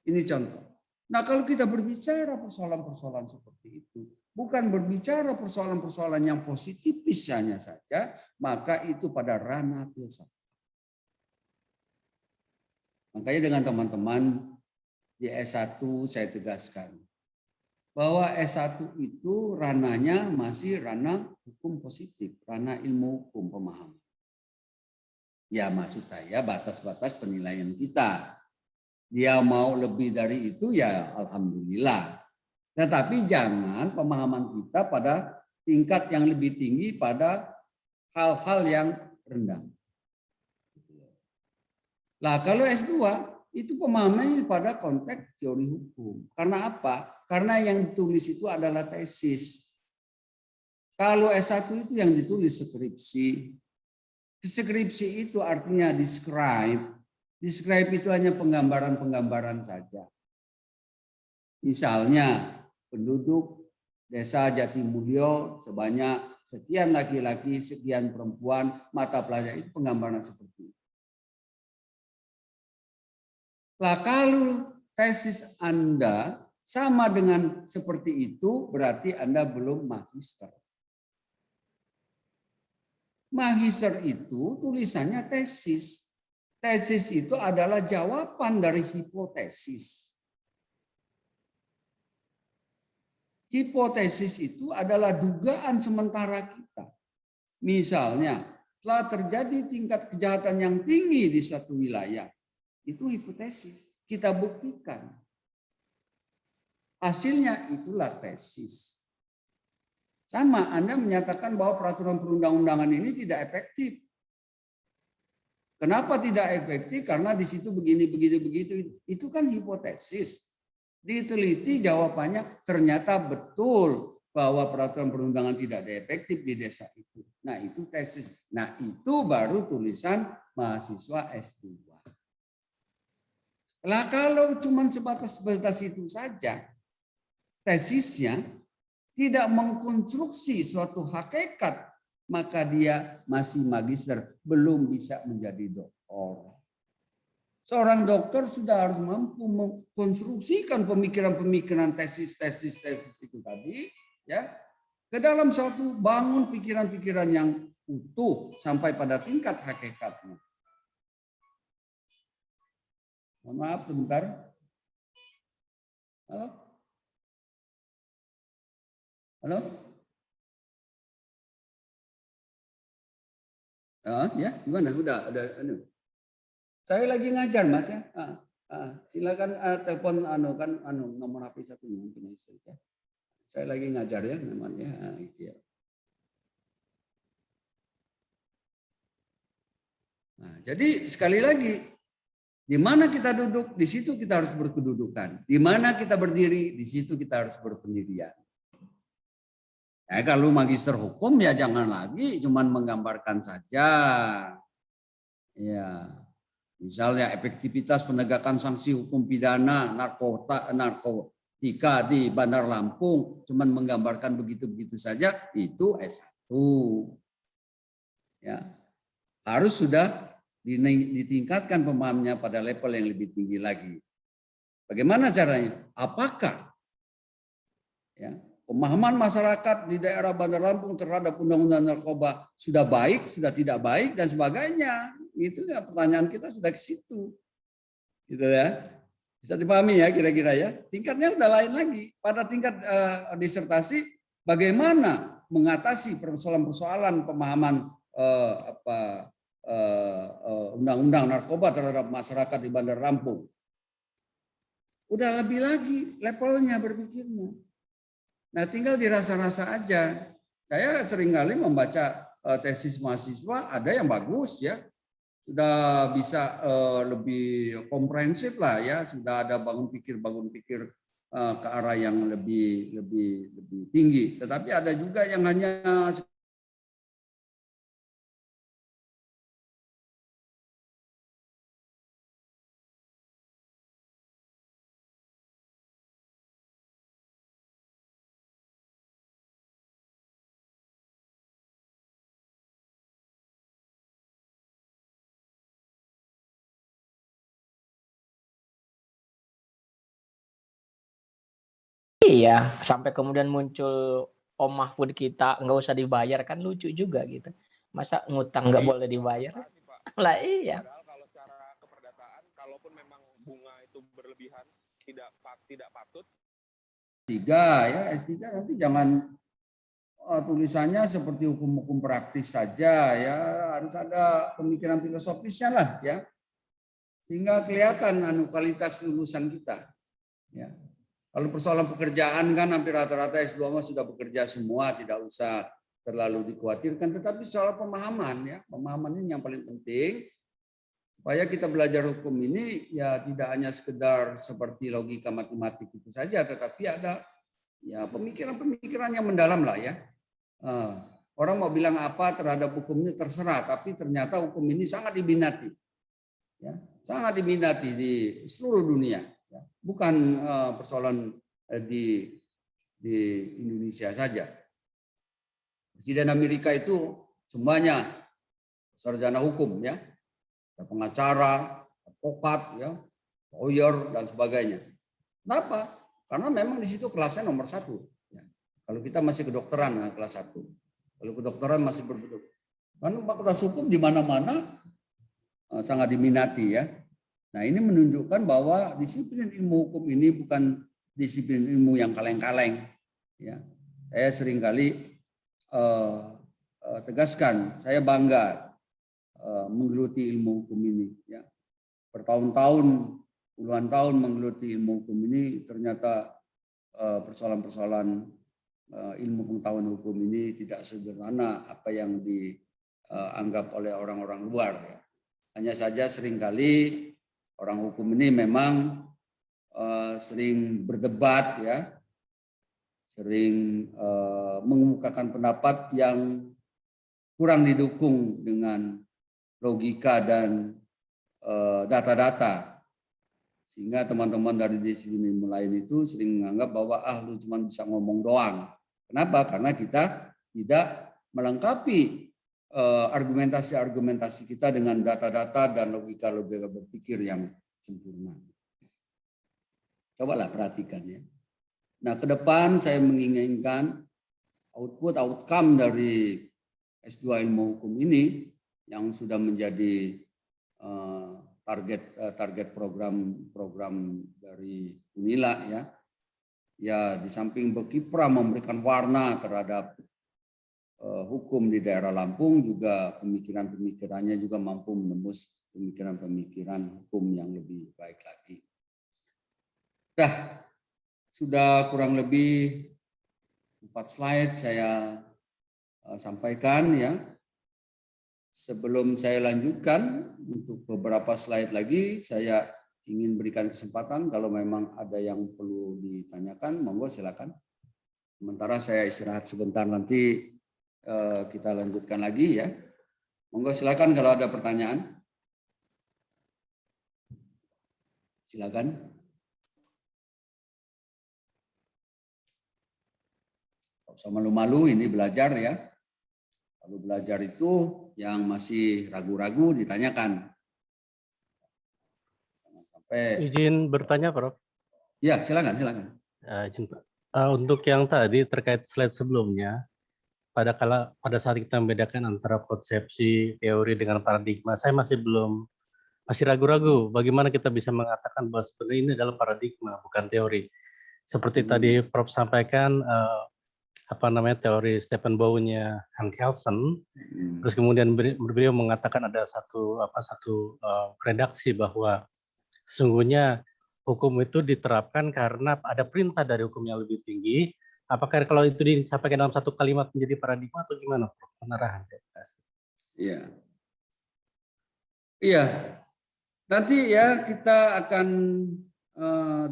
[SPEAKER 2] Ini contoh. Nah kalau kita berbicara persoalan-persoalan seperti itu, bukan berbicara persoalan-persoalan yang positif misalnya saja, maka itu pada ranah filsafat. Makanya dengan teman-teman di S1 saya tegaskan bahwa S1 itu ranahnya masih ranah hukum positif, ranah ilmu hukum pemahaman. Ya maksud saya batas-batas penilaian kita. Dia mau lebih dari itu ya alhamdulillah. Tetapi jangan pemahaman kita pada tingkat yang lebih tinggi pada hal-hal yang rendah. Lah kalau S2 itu pemahamannya pada konteks teori hukum. Karena apa? Karena yang ditulis itu adalah tesis. Kalau S1 itu yang ditulis skripsi. Skripsi itu artinya describe. Describe itu hanya penggambaran-penggambaran saja. Misalnya penduduk desa Jatimulyo sebanyak sekian laki-laki, sekian perempuan, mata pelajaran itu penggambaran seperti itu. Lah kalau tesis Anda sama dengan seperti itu, berarti Anda belum magister. Magister itu tulisannya tesis. Tesis itu adalah jawaban dari hipotesis. Hipotesis itu adalah dugaan sementara kita. Misalnya, telah terjadi tingkat kejahatan yang tinggi di suatu wilayah. Itu hipotesis. Kita buktikan. Hasilnya itulah tesis. Sama, Anda menyatakan bahwa peraturan perundang-undangan ini tidak efektif. Kenapa tidak efektif? Karena di situ begini, begitu. Itu kan hipotesis. Diteliti jawabannya ternyata betul bahwa peraturan perundangan tidak efektif di desa itu. Nah itu tesis. Nah itu baru tulisan mahasiswa S2. Lah kalau cuma sebatas itu saja, tesisnya tidak mengkonstruksi suatu hakikat, maka dia masih magister, belum bisa menjadi doktor. Seorang dokter sudah harus mampu mengkonstruksikan pemikiran-pemikiran tesis-tesis itu tadi, ya, ke dalam suatu bangun pikiran-pikiran yang utuh sampai pada tingkat hakikatnya. Mohon maaf sebentar. Halo? Halo? Ya, gimana? Udah. Saya lagi ngajar, Mas ya. Silakan telepon nomor HP satu mungkin istri ya. Saya lagi ngajar ya namanya. Ya. Nah, jadi sekali lagi, di mana kita duduk, di situ kita harus berkedudukan. Di mana kita berdiri, di situ kita harus berpendirian. Kalau magister hukum ya jangan lagi cuman menggambarkan saja. Ya. Misalnya efektivitas penegakan sanksi hukum pidana narkotika di Bandar Lampung cuman menggambarkan begitu-begitu saja, itu S1. Ya. Harus sudah ditingkatkan pemahamannya pada level yang lebih tinggi lagi. Bagaimana caranya? Apakah ya, pemahaman masyarakat di daerah Bandar Lampung terhadap undang-undang narkoba sudah baik, sudah tidak baik dan sebagainya? Itu ya pertanyaan kita sudah ke situ. Gitu ya. Bisa dipahami ya kira-kira ya. Tingkatnya udah lain lagi. Pada tingkat disertasi bagaimana mengatasi persoalan-persoalan pemahaman undang-undang narkoba terhadap masyarakat di Bandar Lampung. Udah lebih lagi levelnya berpikirnya. Nah, tinggal dirasa-rasa aja. Saya seringkali membaca tesis mahasiswa, ada yang bagus ya. Sudah bisa lebih komprehensif lah ya, sudah ada bangun pikir ke arah yang lebih tinggi. Tetapi ada juga yang hanya
[SPEAKER 4] Iya, sampai kemudian muncul Om Mahfud kita nggak usah dibayar, kan lucu juga gitu. Masa ngutang nggak boleh dibayar? Lah iya.
[SPEAKER 5] Padahal kalau secara keperdataan, kalaupun memang bunga itu berlebihan, tidak patut.
[SPEAKER 2] S3 ya, S3 nanti jangan tulisannya seperti hukum-hukum praktis saja ya, harus ada pemikiran filosofisnya lah ya. Sehingga kelihatan kualitas lulusan kita. Ya. Kalau persoalan pekerjaan kan hampir rata-rata S2 sudah bekerja semua, tidak usah terlalu dikhawatirkan. Tetapi soal pemahaman ya, pemahaman ini yang paling penting. Supaya kita belajar hukum ini ya tidak hanya sekedar seperti logika matematik itu saja, tetapi ada ya pemikiran-pemikiran yang mendalam lah ya. Orang mau bilang apa terhadap hukum ini terserah, tapi ternyata hukum ini sangat diminati. Ya, sangat diminati di seluruh dunia. Bukan persoalan di Indonesia saja. Presiden Amerika itu semuanya sarjana hukum ya, pengacara, advokat ya, lawyer dan sebagainya. Kenapa? Karena memang di situ kelasnya nomor 1. Ya. Kalau kita masih kedokteran kelas 1, kalau kedokteran masih berbeda. Karena fakultas hukum di mana-mana sangat diminati ya. Nah, ini menunjukkan bahwa disiplin ilmu hukum ini bukan disiplin ilmu yang kaleng-kaleng. Ya, saya seringkali tegaskan, saya bangga menggeluti ilmu hukum ini. Ya, bertahun-tahun, puluhan tahun menggeluti ilmu hukum ini, ternyata persoalan-persoalan ilmu pengetahuan hukum ini tidak sederhana apa yang dianggap oleh orang-orang luar. Ya. Hanya saja seringkali orang hukum ini memang sering berdebat ya, sering mengemukakan pendapat yang kurang didukung dengan logika dan data-data, sehingga teman-teman dari disiplin ilmu lain itu sering menganggap bahwa lu cuma bisa ngomong doang. Kenapa? Karena kita tidak melengkapi argumentasi-argumentasi kita dengan data-data dan logika-logika berpikir yang sempurna. Cobalah perhatikan ya. Nah, ke depan saya menginginkan outcome dari S2 ilmu hukum ini yang sudah menjadi target program dari UNILA ya. Ya, di samping berkiprah memberikan warna terhadap hukum di daerah Lampung, juga pemikiran-pemikirannya juga mampu menembus pemikiran-pemikiran hukum yang lebih baik lagi. Sudah kurang lebih 4 slide saya sampaikan ya. Sebelum saya lanjutkan untuk beberapa slide lagi, saya ingin berikan kesempatan kalau memang ada yang perlu ditanyakan, monggo silakan. Sementara saya istirahat sebentar, nanti kita lanjutkan lagi ya. Monggo silakan kalau ada pertanyaan. Silakan. Tidak usah malu-malu, ini belajar ya. Kalau belajar itu yang masih ragu-ragu ditanyakan. Sampai...
[SPEAKER 6] Izin bertanya, Prof.
[SPEAKER 2] Ya, silakan.
[SPEAKER 6] Untuk yang tadi terkait slide sebelumnya, pada saat kita membedakan antara konsepsi, teori dengan paradigma, saya masih ragu-ragu bagaimana kita bisa mengatakan bahwa sebenarnya ini adalah paradigma, bukan teori. Seperti tadi Prof sampaikan, teori Stephen Bow-nya Hank Kelsen, terus kemudian beliau mengatakan ada satu redaksi bahwa sesungguhnya hukum itu diterapkan karena ada perintah dari hukum yang lebih tinggi. Apakah kalau itu disampaikan dalam satu kalimat menjadi paradigma atau gimana, Prof? Penerahan.
[SPEAKER 2] Iya. Iya. Nanti ya kita akan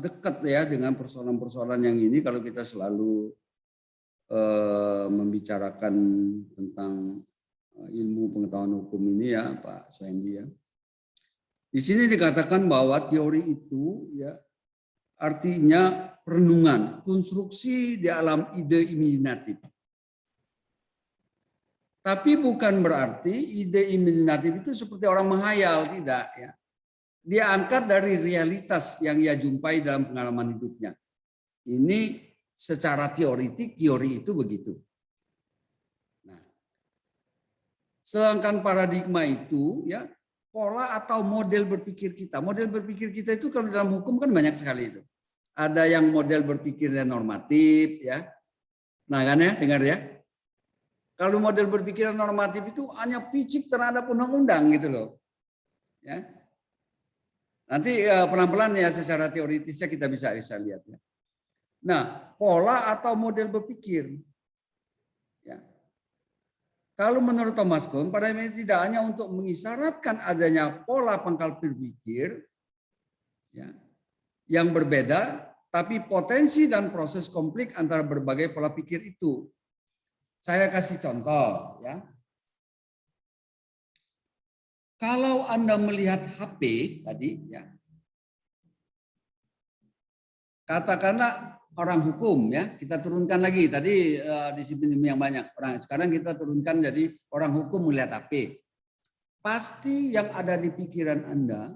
[SPEAKER 2] dekat ya dengan persoalan-persoalan yang ini kalau kita selalu membicarakan tentang ilmu pengetahuan hukum ini ya, Pak Swendi ya. Di sini dikatakan bahwa teori itu ya artinya perenungan, konstruksi di alam ide imajinatif. Tapi bukan berarti ide imajinatif itu seperti orang menghayal, tidak ya. Dia angkat dari realitas yang ia jumpai dalam pengalaman hidupnya. Ini secara teoritik, teori itu begitu. Nah, sedangkan paradigma itu ya pola atau model berpikir kita. Model berpikir kita itu kalau dalam hukum kan banyak sekali itu. Ada yang model berpikirnya normatif ya. Nah kan ya, dengar ya. Kalau model berpikir normatif itu hanya picik terhadap undang-undang gitu loh. Ya. Nanti pelan-pelan ya secara teoritisnya kita bisa lihat ya. Nah, pola atau model berpikir. Ya. Kalau menurut Thomas Kuhn, paradigma ini tidak hanya untuk mengisyaratkan adanya pola pangkal berpikir ya, yang berbeda, tapi potensi dan proses konflik antara berbagai pola pikir itu. Saya kasih contoh ya. Kalau Anda melihat HP tadi ya. Katakanlah orang hukum ya, kita turunkan lagi tadi disiplin yang banyak orang. Sekarang kita turunkan jadi orang hukum melihat HP. Pasti yang ada di pikiran Anda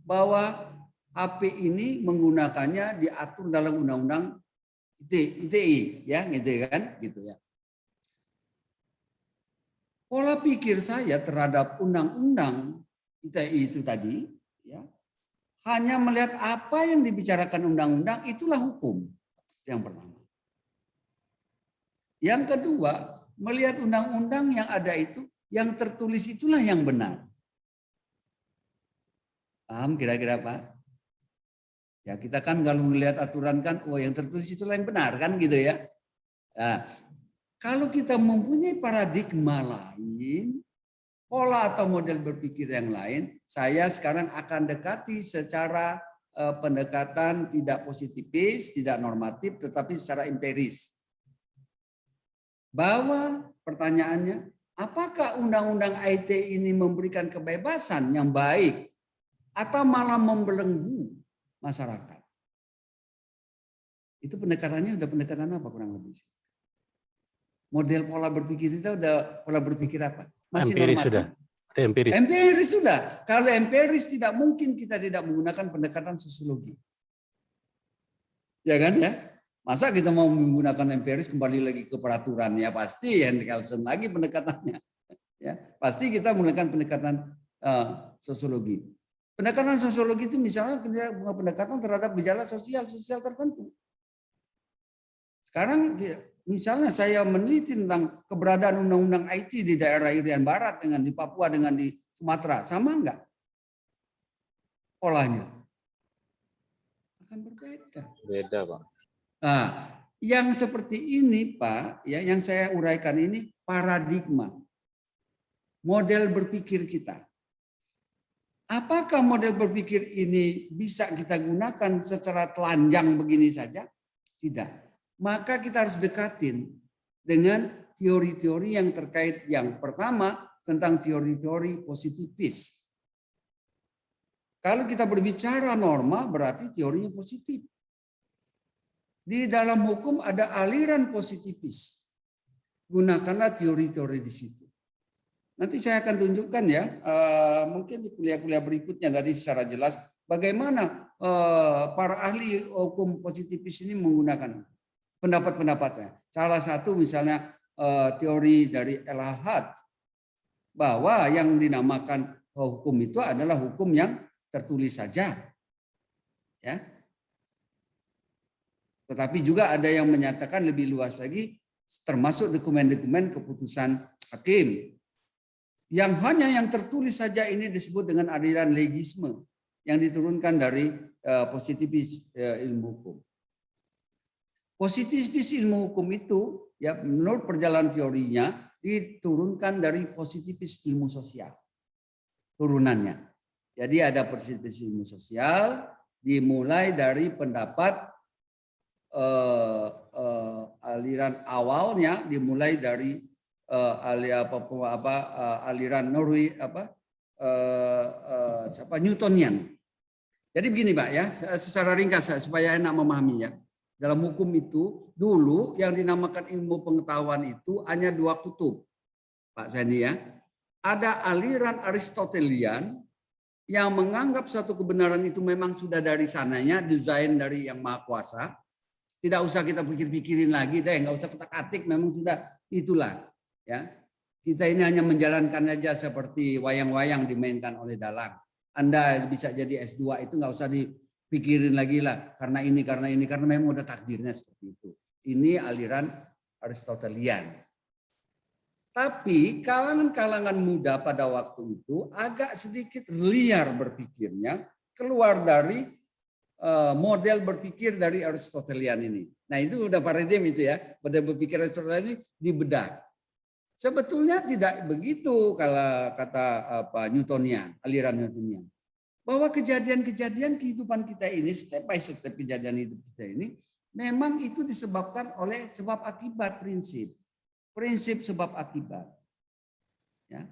[SPEAKER 2] bahwa HP ini menggunakannya diatur dalam undang-undang ITE ya, gitu kan, gitu ya. Pola pikir saya terhadap undang-undang ITE itu tadi, ya, hanya melihat apa yang dibicarakan undang-undang itulah hukum. Yang pertama. Yang kedua, melihat undang-undang yang ada itu, yang tertulis itulah yang benar. Paham kira-kira Pak? Ya kita kan kalau melihat aturan kan, oh yang tertulis itulah yang benar kan gitu ya. Nah, kalau kita mempunyai paradigma lain, pola atau model berpikir yang lain, saya sekarang akan dekati secara pendekatan tidak positifis, tidak normatif, tetapi secara empiris. Bahwa pertanyaannya, apakah undang-undang ITE ini memberikan kebebasan yang baik atau malah membelenggu masyarakat? Itu pendekatannya udah pendekatan apa kurang lebih? Model pola berpikir kita udah pola berpikir apa? Masih
[SPEAKER 6] empiris
[SPEAKER 2] normatif.
[SPEAKER 6] sudah. Empiris.
[SPEAKER 2] Empiris sudah. Kalau empiris tidak mungkin kita tidak menggunakan pendekatan sosiologi. Ya kan ya? Masa kita mau menggunakan empiris kembali lagi ke peraturan ya pasti yang langsung lagi pendekatannya. Ya, pasti kita menggunakan pendekatan sosiologi. Pendekatan sosiologi itu misalnya pendekatan terhadap gejala sosial tertentu. Sekarang misalnya saya meneliti tentang keberadaan undang-undang IT di daerah Irian Barat dengan di Papua dengan di Sumatera, sama enggak? Polanya akan berbeda.
[SPEAKER 3] Beda, Pak.
[SPEAKER 2] Nah, yang seperti ini, Pak, ya yang saya uraikan ini paradigma. Model berpikir kita. Apakah model berpikir ini bisa kita gunakan secara telanjang begini saja? Tidak. Maka kita harus dekatin dengan teori-teori yang terkait yang pertama tentang teori-teori positifis. Kalau kita berbicara norma berarti teorinya positif. Di dalam hukum ada aliran positifis. Gunakanlah teori-teori di situ. Nanti saya akan tunjukkan ya, mungkin di kuliah-kuliah berikutnya tadi secara jelas bagaimana para ahli hukum positifis ini menggunakan pendapat-pendapatnya. Salah satu misalnya teori dari El-Ahad bahwa yang dinamakan hukum itu adalah hukum yang tertulis saja. Ya. Tetapi juga ada yang menyatakan lebih luas lagi termasuk dokumen-dokumen keputusan hakim. Yang hanya yang tertulis saja ini disebut dengan aliran legisme yang diturunkan dari positifis ilmu hukum. Positifis ilmu hukum itu ya menurut perjalanan teorinya diturunkan dari positifis ilmu sosial turunannya. Jadi ada positifis ilmu sosial dimulai dari pendapat aliran awalnya dimulai dari aliran Norway Newtonian. Jadi begini Pak ya secara ringkas supaya enak memahami ya. Dalam hukum itu dulu yang dinamakan ilmu pengetahuan itu hanya dua kutub, Pak Sandy ya. Ada aliran Aristotelian yang menganggap satu kebenaran itu memang sudah dari sananya, desain dari yang Maha Kuasa, Tidak usah kita pikir-pikirin lagi deh, nggak usah kita atik, memang sudah itulah ya. Kita ini hanya menjalankan aja seperti wayang-wayang dimainkan oleh dalang. Anda bisa jadi S2 itu nggak usah dipikirin lagi lah karena ini karena memang udah takdirnya seperti itu. Ini aliran Aristotelian. Tapi kalangan-kalangan muda pada waktu itu agak sedikit liar berpikirnya, keluar dari model berpikir dari Aristotelian ini. Nah itu udah paradigma itu ya, model berpikir Aristotelian ini dibedah. Sebetulnya tidak begitu kalau kata Newtonian, aliran Newtonian. Bahwa kejadian-kejadian kehidupan kita ini, step by step kejadian hidup kita ini, memang itu disebabkan oleh sebab akibat prinsip. Prinsip sebab akibat. Ya.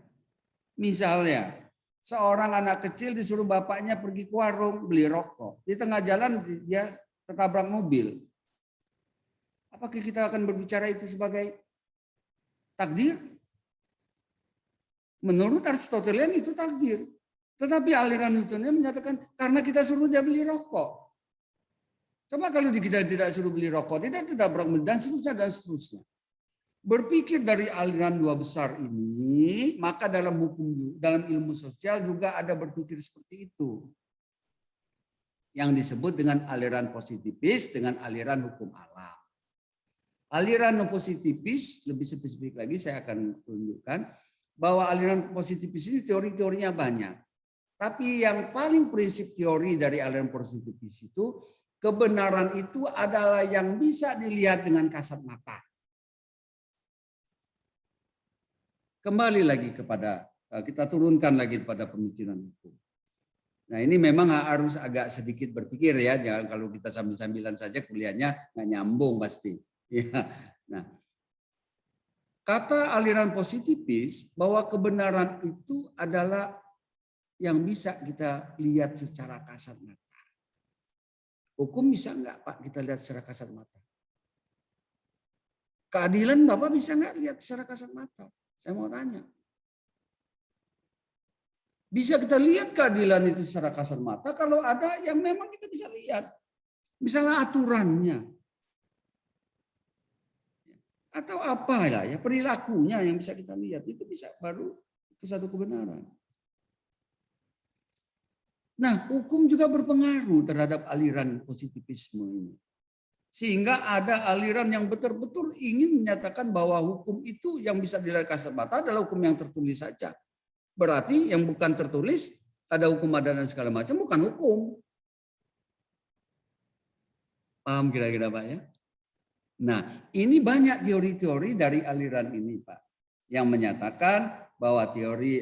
[SPEAKER 2] Misalnya, seorang anak kecil disuruh bapaknya pergi ke warung beli rokok. Di tengah jalan dia tertabrak mobil. Apakah kita akan berbicara itu sebagai takdir? Menurut Aristotelian itu takdir. Tetapi aliran Newtonian menyatakan karena kita suruh dia beli rokok. Coba kalau kita tidak suruh beli rokok, tidak tertabrak mobil dan seterusnya dan seterusnya. Berpikir dari aliran dua besar ini, maka dalam hukum, dalam ilmu sosial juga ada berpikir seperti itu. Yang disebut dengan aliran positifis dengan aliran hukum alam. Aliran positifis, lebih spesifik lagi saya akan tunjukkan, bahwa aliran positifis ini teori-teorinya banyak. Tapi yang paling prinsip teori dari aliran positifis itu, kebenaran itu adalah yang bisa dilihat dengan kasat mata. Kembali lagi kepada, kita turunkan lagi kepada pemikiran hukum. Nah ini memang harus agak sedikit berpikir ya, jangan kalau kita sambil-sambilan saja kuliahnya nggak nyambung pasti. Ya. Nah, kata aliran positifis bahwa kebenaran itu adalah yang bisa kita lihat secara kasat mata. Hukum bisa nggak Pak kita lihat secara kasat mata? Keadilan Bapak bisa nggak lihat secara kasat mata? Saya mau tanya. Bisa kita lihat keadilan itu secara kasat mata kalau ada yang memang kita bisa lihat. Misalnya aturannya. Atau apa ya perilakunya yang bisa kita lihat. Itu bisa baru itu satu kebenaran. Nah, hukum juga berpengaruh terhadap aliran positivisme ini. Sehingga ada aliran yang betul-betul ingin menyatakan bahwa hukum itu yang bisa dilihat kasat mata adalah hukum yang tertulis saja. Berarti yang bukan tertulis, ada hukum adat dan segala macam, bukan hukum. Paham kira-kira Pak ya? Nah, ini banyak teori-teori dari aliran ini Pak. Yang menyatakan bahwa teori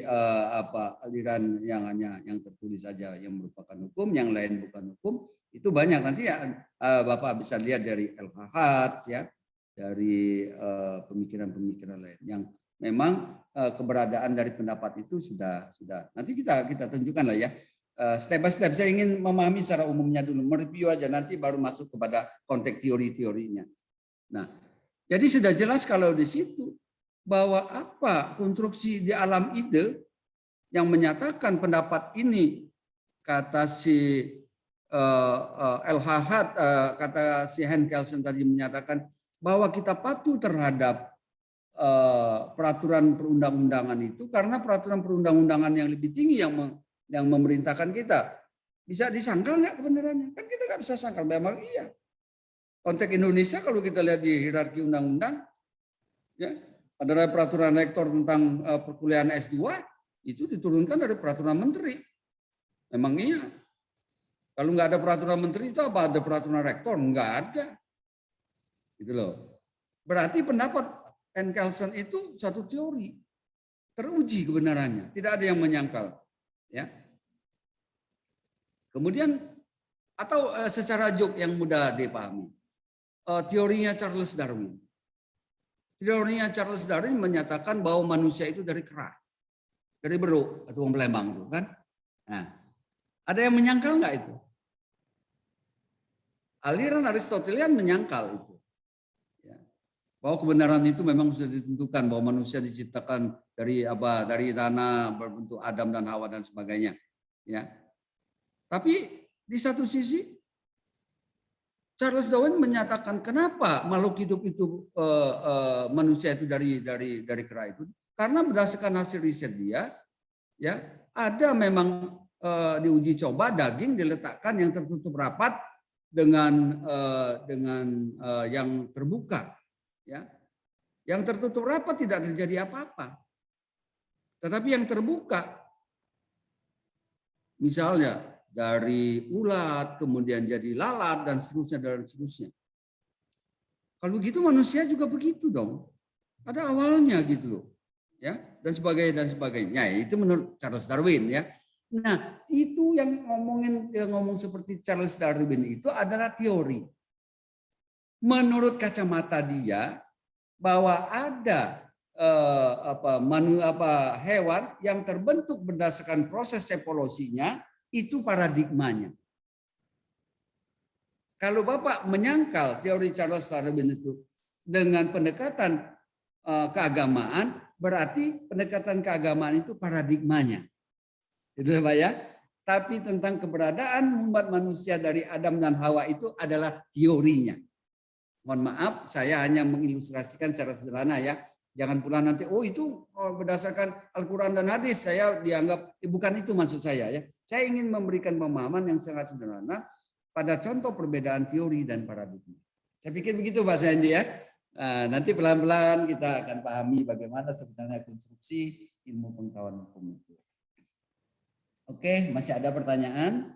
[SPEAKER 2] aliran yang hanya yang tertulis saja yang merupakan hukum, yang lain bukan hukum. Itu banyak nanti ya Bapak bisa lihat dari El-Hahad ya, dari pemikiran-pemikiran lain yang memang keberadaan dari pendapat itu sudah nanti kita tunjukkan lah ya step by step. Saya ingin memahami secara umumnya dulu, mereview aja nanti baru masuk kepada konteks teori-teorinya. Nah, jadi sudah jelas kalau di situ bahwa apa konstruksi di alam ide yang menyatakan pendapat ini kata si El-Hahad, kata si Hans Kelsen tadi menyatakan bahwa kita patuh terhadap peraturan perundang-undangan itu karena peraturan perundang-undangan yang lebih tinggi yang memerintahkan kita. Bisa disangkal nggak kebenarannya? Kan kita nggak bisa sangkal, memang iya. Konteks Indonesia kalau kita lihat di hierarki undang-undang, ya ada peraturan rektor tentang perkuliahan S2 itu diturunkan dari peraturan menteri. Memang iya. Kalau nggak ada peraturan menteri itu apa? Ada peraturan rektor? Nggak ada. Gitu loh. Berarti pendapat Hans Kelsen itu satu teori. Teruji kebenarannya. Tidak ada yang menyangkal. Ya. Kemudian, atau secara joke yang mudah dipahami. Teorinya Charles Darwin. Teorinya Charles Darwin menyatakan bahwa manusia itu dari kera. Dari beruk atau pelembang itu kan. Nah, ada yang menyangkal nggak itu? Aliran Aristotelian menyangkal itu. Ya. Bahwa kebenaran itu memang sudah ditentukan bahwa manusia diciptakan dari apa? Dari tanah berbentuk Adam dan Hawa dan sebagainya. Ya. Tapi di satu sisi Charles Darwin menyatakan kenapa makhluk hidup itu manusia itu dari kera itu, karena berdasarkan hasil riset dia, ya ada memang diuji coba daging diletakkan yang tertutup rapat dengan yang terbuka, ya. Yang tertutup rapat tidak terjadi apa-apa. Tetapi yang terbuka, misalnya dari ulat, kemudian jadi lalat, dan seterusnya, dan seterusnya. Kalau begitu manusia juga begitu dong. Ada awalnya gitu loh. Ya, dan sebagainya, dan sebagainya. Itu menurut Charles Darwin ya. Nah, itu yang ngomong seperti Charles Darwin itu adalah teori. Menurut kacamata dia, bahwa ada hewan yang terbentuk berdasarkan proses evolusinya, itu paradigmanya. Kalau Bapak menyangkal teori Charles Darwin itu dengan pendekatan keagamaan, berarti pendekatan keagamaan itu paradigmanya. Itu Pak ya. Tapi tentang keberadaan umat manusia dari Adam dan Hawa itu adalah teorinya. Mohon maaf, saya hanya mengilustrasikan secara sederhana ya. Jangan pula nanti, oh itu berdasarkan Al-Quran dan hadis, saya dianggap, bukan itu maksud saya ya. Saya ingin memberikan pemahaman yang sangat sederhana pada contoh perbedaan teori dan paradigma. Saya pikir begitu Pak Sandi ya. Nanti pelan-pelan kita akan pahami bagaimana sebenarnya konstruksi ilmu pengetahuan hukum itu. Oke, masih ada pertanyaan?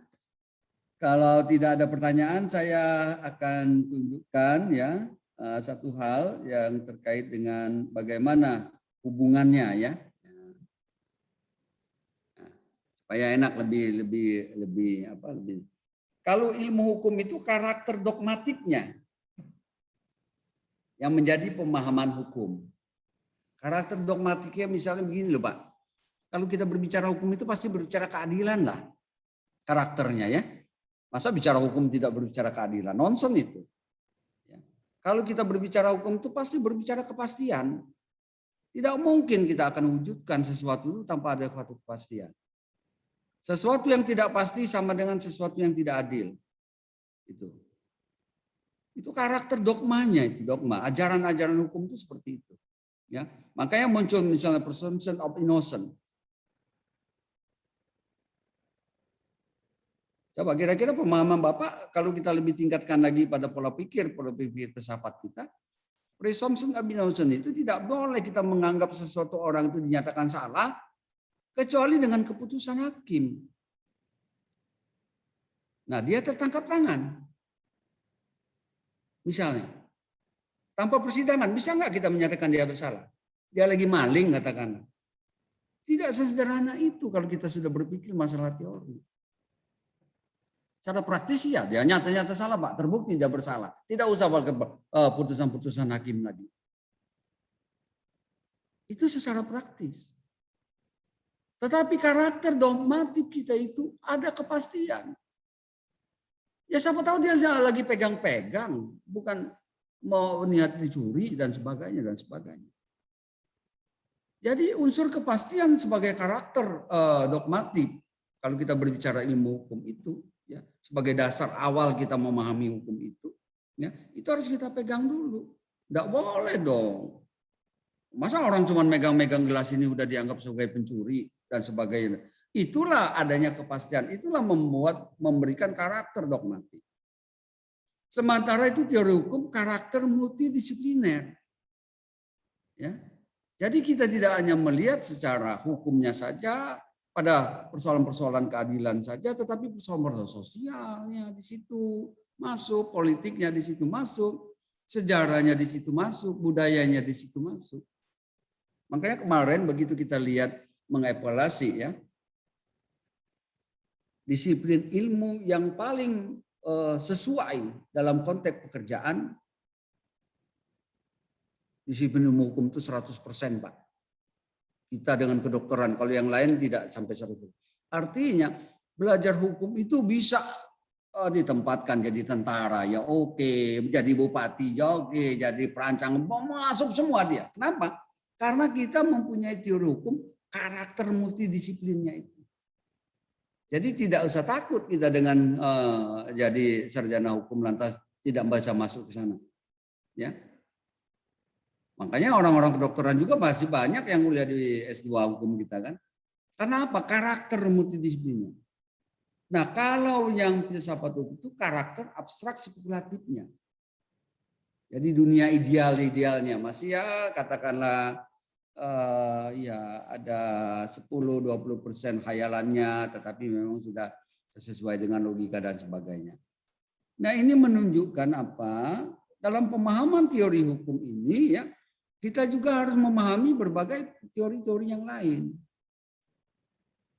[SPEAKER 2] Kalau tidak ada pertanyaan, saya akan tunjukkan ya satu hal yang terkait dengan bagaimana hubungannya ya. Supaya enak lebih. Kalau ilmu hukum itu karakter dogmatiknya yang menjadi pemahaman hukum. Karakter dogmatiknya misalnya begini loh Pak. Kalau kita berbicara hukum itu pasti berbicara keadilan lah. Karakternya ya. Masa bicara hukum tidak berbicara keadilan? Nonsen itu. Ya. Kalau kita berbicara hukum itu pasti berbicara kepastian. Tidak mungkin kita akan wujudkan sesuatu itu tanpa ada suatu kepastian. Sesuatu yang tidak pasti sama dengan sesuatu yang tidak adil. Itu karakter dogmanya, itu dogma. Ajaran-ajaran hukum itu seperti itu. Ya. Makanya muncul misalnya presumption of innocence. Coba kira-kira pemahaman Bapak kalau kita lebih tingkatkan lagi pada pola pikir filsafat kita, presumption of innocence itu tidak boleh kita menganggap sesuatu orang itu dinyatakan salah kecuali dengan keputusan hakim. Nah, dia tertangkap tangan. Misalnya, tanpa persidangan bisa nggak kita menyatakan dia bersalah? Dia lagi maling katakanlah. Tidak sesederhana itu kalau kita sudah berpikir masalah teori. Secara praktis ya, dia nyata-nyata salah Pak, terbukti dia bersalah. Tidak usah pakai putusan-putusan hakim lagi. Itu secara praktis. Tetapi karakter dogmatik kita itu ada kepastian. Ya siapa tahu dia lagi pegang-pegang, bukan mau niat dicuri dan sebagainya dan sebagainya. Jadi unsur kepastian sebagai karakter dogmatik kalau kita berbicara ilmu hukum itu. Ya, sebagai dasar awal kita memahami hukum itu, ya, itu harus kita pegang dulu. Tidak boleh dong. Masa orang cuma megang-megang gelas ini udah dianggap sebagai pencuri dan sebagainya. Itulah adanya kepastian, itulah memberikan karakter dogmatik. Sementara itu teori hukum karakter multidisipliner. Ya. Jadi kita tidak hanya melihat secara hukumnya saja, pada persoalan-persoalan keadilan saja, tetapi persoalan-persoalan sosialnya di situ masuk, politiknya di situ masuk, sejarahnya di situ masuk, budayanya di situ masuk. Makanya kemarin begitu kita lihat mengevaluasi ya, disiplin ilmu yang paling sesuai dalam konteks pekerjaan, disiplin ilmu hukum itu 100% Pak. Kita dengan kedokteran, kalau yang lain tidak sampai 100%. Artinya belajar hukum itu bisa ditempatkan jadi tentara, ya oke, jadi bupati, ya oke, jadi perancang, masuk semua dia. Kenapa? Karena kita mempunyai teori hukum karakter multidisiplinnya itu. Jadi tidak usah takut kita dengan jadi sarjana hukum lantas tidak bisa masuk ke sana. Ya. Makanya orang-orang kedokteran juga masih banyak yang kuliah di S2 hukum kita kan. Karena apa? Karakter multidisipliner. Nah, kalau yang filsafat hukum itu karakter abstrak spekulatifnya. Jadi dunia idealnya masih ya katakanlah ya ada 10-20% khayalannya, tetapi memang sudah sesuai dengan logika dan sebagainya. Nah, ini menunjukkan apa? Dalam pemahaman teori hukum ini ya, kita juga harus memahami berbagai teori-teori yang lain.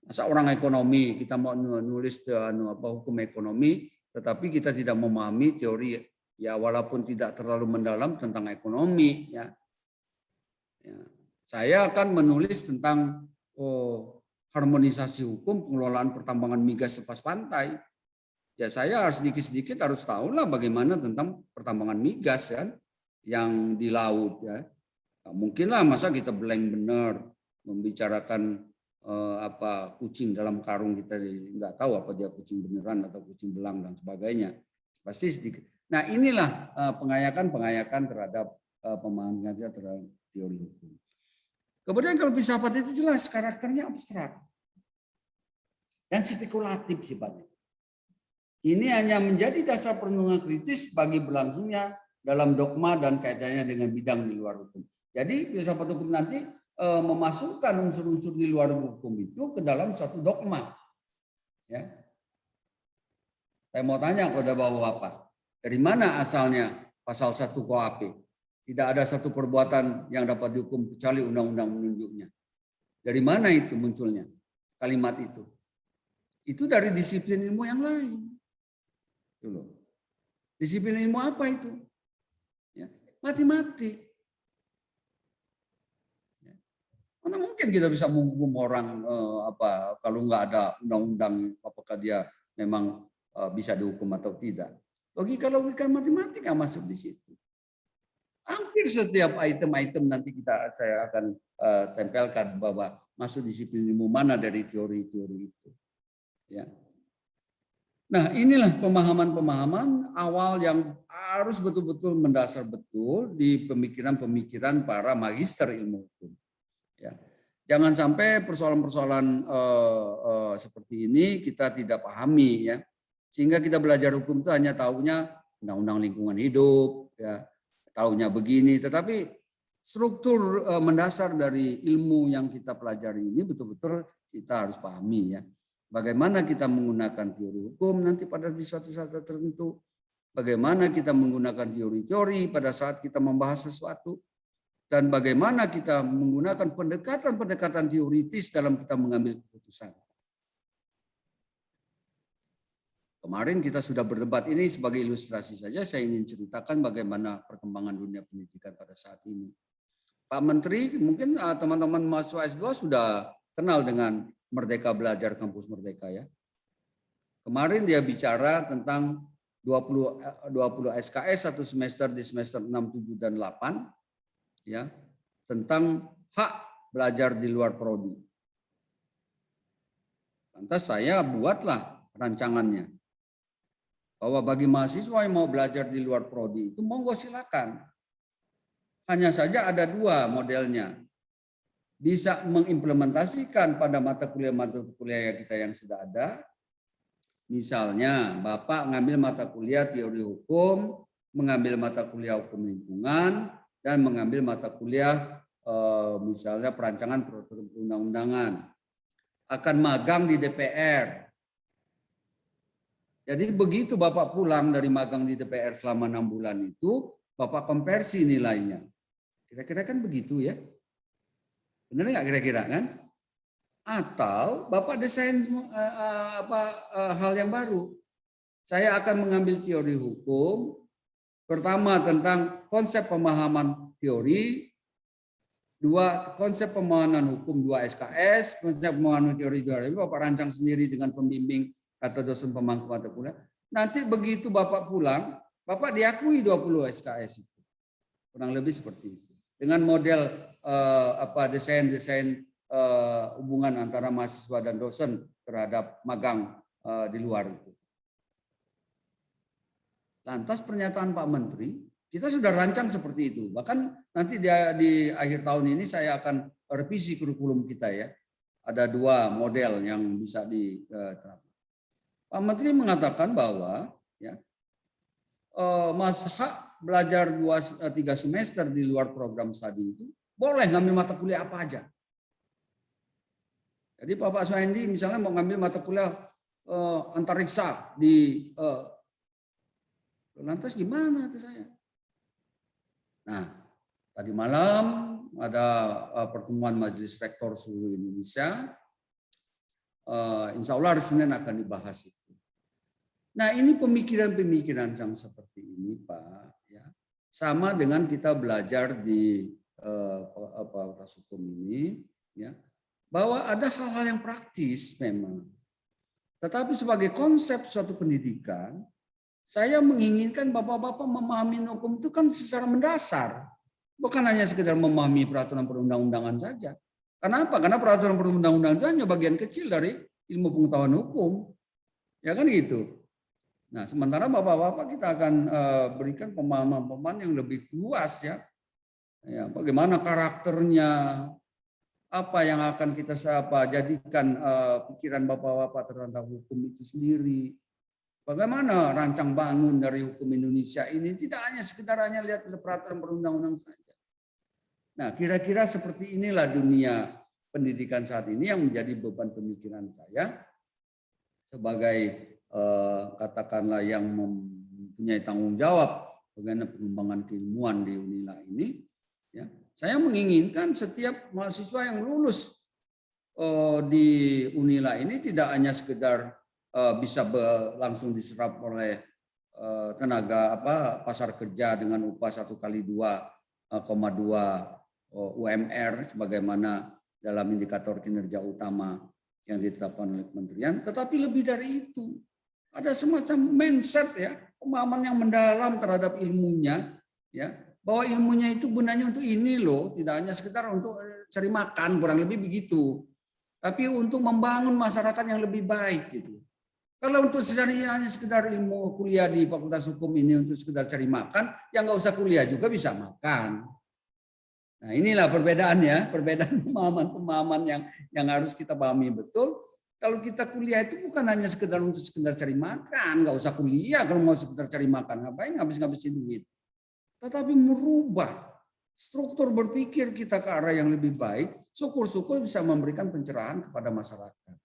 [SPEAKER 2] Masa orang ekonomi kita mau nulis hukum ekonomi, tetapi kita tidak memahami teori ya walaupun tidak terlalu mendalam tentang ekonomi ya. Saya akan menulis tentang harmonisasi hukum pengelolaan pertambangan migas lepas pantai. Ya saya harus sedikit-sedikit harus tahu lah bagaimana tentang pertambangan migas kan yang di laut ya. Nah, mungkinlah masa kita blank benar membicarakan kucing dalam karung, kita nggak tahu apa dia kucing beneran atau kucing belang dan sebagainya. Pasti sedikit. Nah inilah pengayakan terhadap pemahaman kita terhadap teori hukum. Kemudian kalau filsafat itu jelas karakternya abstrak dan spekulatif sifatnya. Ini hanya menjadi dasar perenungan kritis bagi berlangsungnya dalam dogma dan kaitannya dengan bidang di luar hukum. Jadi filsafat hukum nanti memasukkan unsur-unsur di luar hukum itu ke dalam suatu dogma. Ya. Saya mau tanya kepada Bapak-Bapak, dari mana asalnya pasal 1 KUHP? Tidak ada satu perbuatan yang dapat dihukum kecuali undang-undang menunjuknya. Dari mana itu munculnya kalimat itu? Itu dari disiplin ilmu yang lain. Itu loh. Disiplin ilmu apa itu? Ya, matematik. Ya. Mana mungkin kita bisa menghukum orang kalau nggak ada undang-undang, apakah dia memang bisa dihukum atau tidak? Logika matematik yang masuk di situ. Hampir setiap item-item nanti saya akan tempelkan bahwa masuk disiplin ilmu mana dari teori-teori itu. Ya. Nah, inilah pemahaman-pemahaman awal yang harus betul-betul mendasar betul di pemikiran-pemikiran para magister ilmu hukum. Ya. Jangan sampai persoalan-persoalan seperti ini kita tidak pahami ya. Sehingga kita belajar hukum itu hanya taunya undang-undang lingkungan hidup ya. Taunya begini, tetapi struktur mendasar dari ilmu yang kita pelajari ini betul-betul kita harus pahami ya. Bagaimana kita menggunakan teori hukum nanti pada di suatu saat tertentu. Bagaimana kita menggunakan teori-teori pada saat kita membahas sesuatu. Dan bagaimana kita menggunakan pendekatan-pendekatan teoritis dalam kita mengambil keputusan. Kemarin kita sudah berdebat, ini sebagai ilustrasi saja saya ingin ceritakan bagaimana perkembangan dunia pendidikan pada saat ini. Pak Menteri, mungkin teman-teman mahasiswa S2 sudah kenal dengan Merdeka Belajar Kampus Merdeka ya. Kemarin dia bicara tentang 20 SKS satu semester di semester 6, 7 dan 8 ya, tentang hak belajar di luar prodi. Lantas saya buatlah rancangannya. Bahwa bagi mahasiswa yang mau belajar di luar prodi itu monggo silakan. Hanya saja ada dua modelnya. Bisa mengimplementasikan pada mata kuliah kita yang sudah ada. Misalnya Bapak ngambil mata kuliah teori hukum, mengambil mata kuliah hukum lingkungan, dan mengambil mata kuliah misalnya perancangan peraturan perundang-undangan. Akan magang di DPR. Jadi begitu Bapak pulang dari magang di DPR selama 6 bulan itu, Bapak konversi nilainya. Kira-kira kan begitu ya. Benar nggak kira-kira kan? Atau Bapak desain hal yang baru. Saya akan mengambil teori hukum. Pertama tentang konsep pemahaman teori. 2 konsep pemahaman hukum 2 SKS. Konsep pemahaman teori 2. Bapak rancang sendiri dengan pembimbing atau dosen pemangku mata kuliah. Nanti begitu Bapak pulang, Bapak diakui 20 SKS itu. Kurang lebih seperti itu. Dengan model desain hubungan antara mahasiswa dan dosen terhadap magang di luar itu. Lantas pernyataan Pak Menteri, kita sudah rancang seperti itu. Bahkan nanti di akhir tahun ini saya akan revisi kurikulum kita ya. Ada 2 model yang bisa diterapkan. Pak Menteri mengatakan bahwa ya, hak belajar 3 semester di luar program studi itu boleh ngambil mata kuliah apa aja. Jadi Pak Suhendi misalnya mau ngambil mata kuliah antariksa di lantas gimana tuh saya? Nah, tadi malam ada pertemuan Majelis Rektor seluruh Indonesia. Insya Allah hari Senin akan dibahas itu. Nah, ini pemikiran-pemikiran yang seperti ini, Pak, ya, sama dengan kita belajar di Fakultas Hukum ini, ya, bahwa ada hal-hal yang praktis memang. Tetapi sebagai konsep suatu pendidikan, saya menginginkan bapak-bapak memahami hukum itu kan secara mendasar, bukan hanya sekedar memahami peraturan perundang-undangan saja. Kenapa? Karena peraturan perundang-undangan itu hanya bagian kecil dari ilmu pengetahuan hukum, ya kan gitu. Nah, sementara bapak-bapak kita akan berikan pemahaman-pemahaman yang lebih luas ya. Ya, bagaimana karakternya, apa yang akan kita jadikan pikiran bapak-bapak terhadap hukum itu sendiri. Bagaimana rancang bangun dari hukum Indonesia ini tidak hanya sekedar lihat peraturan perundang-undangan saja. Nah, kira-kira seperti inilah dunia pendidikan saat ini yang menjadi beban pemikiran saya sebagai katakanlah yang mempunyai tanggung jawab bagaimana pengembangan keilmuan di Unila ini. Ya, saya menginginkan setiap mahasiswa yang lulus di Unila ini tidak hanya sekedar bisa langsung diserap oleh tenaga pasar kerja dengan upah 1x2,2 UMR sebagaimana dalam indikator kinerja utama yang ditetapkan oleh kementerian, tetapi lebih dari itu ada semacam mindset ya, pemahaman yang mendalam terhadap ilmunya ya, bahwa ilmunya itu gunanya untuk ini loh, tidak hanya sekedar untuk cari makan, kurang lebih begitu, tapi untuk membangun masyarakat yang lebih baik gitu. Kalau untuk hanya sekedar ilmu kuliah di Fakultas Hukum ini untuk sekedar cari makan, yang nggak usah kuliah juga bisa makan. Nah, inilah perbedaannya, perbedaan pemahaman yang harus kita pahami betul. Kalau kita kuliah itu bukan hanya sekedar untuk sekedar cari makan, nggak usah kuliah kalau mau sekedar cari makan, ngapain ngabis-ngabisin duit. Tetapi merubah struktur berpikir kita ke arah yang lebih baik, syukur-syukur bisa memberikan pencerahan kepada masyarakat.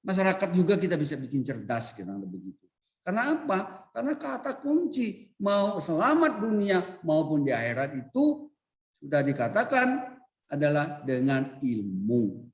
[SPEAKER 2] Masyarakat juga kita bisa bikin cerdas, kira-kira begitu. Karena apa? Karena kata kunci mau selamat dunia maupun di akhirat itu sudah dikatakan adalah dengan ilmu.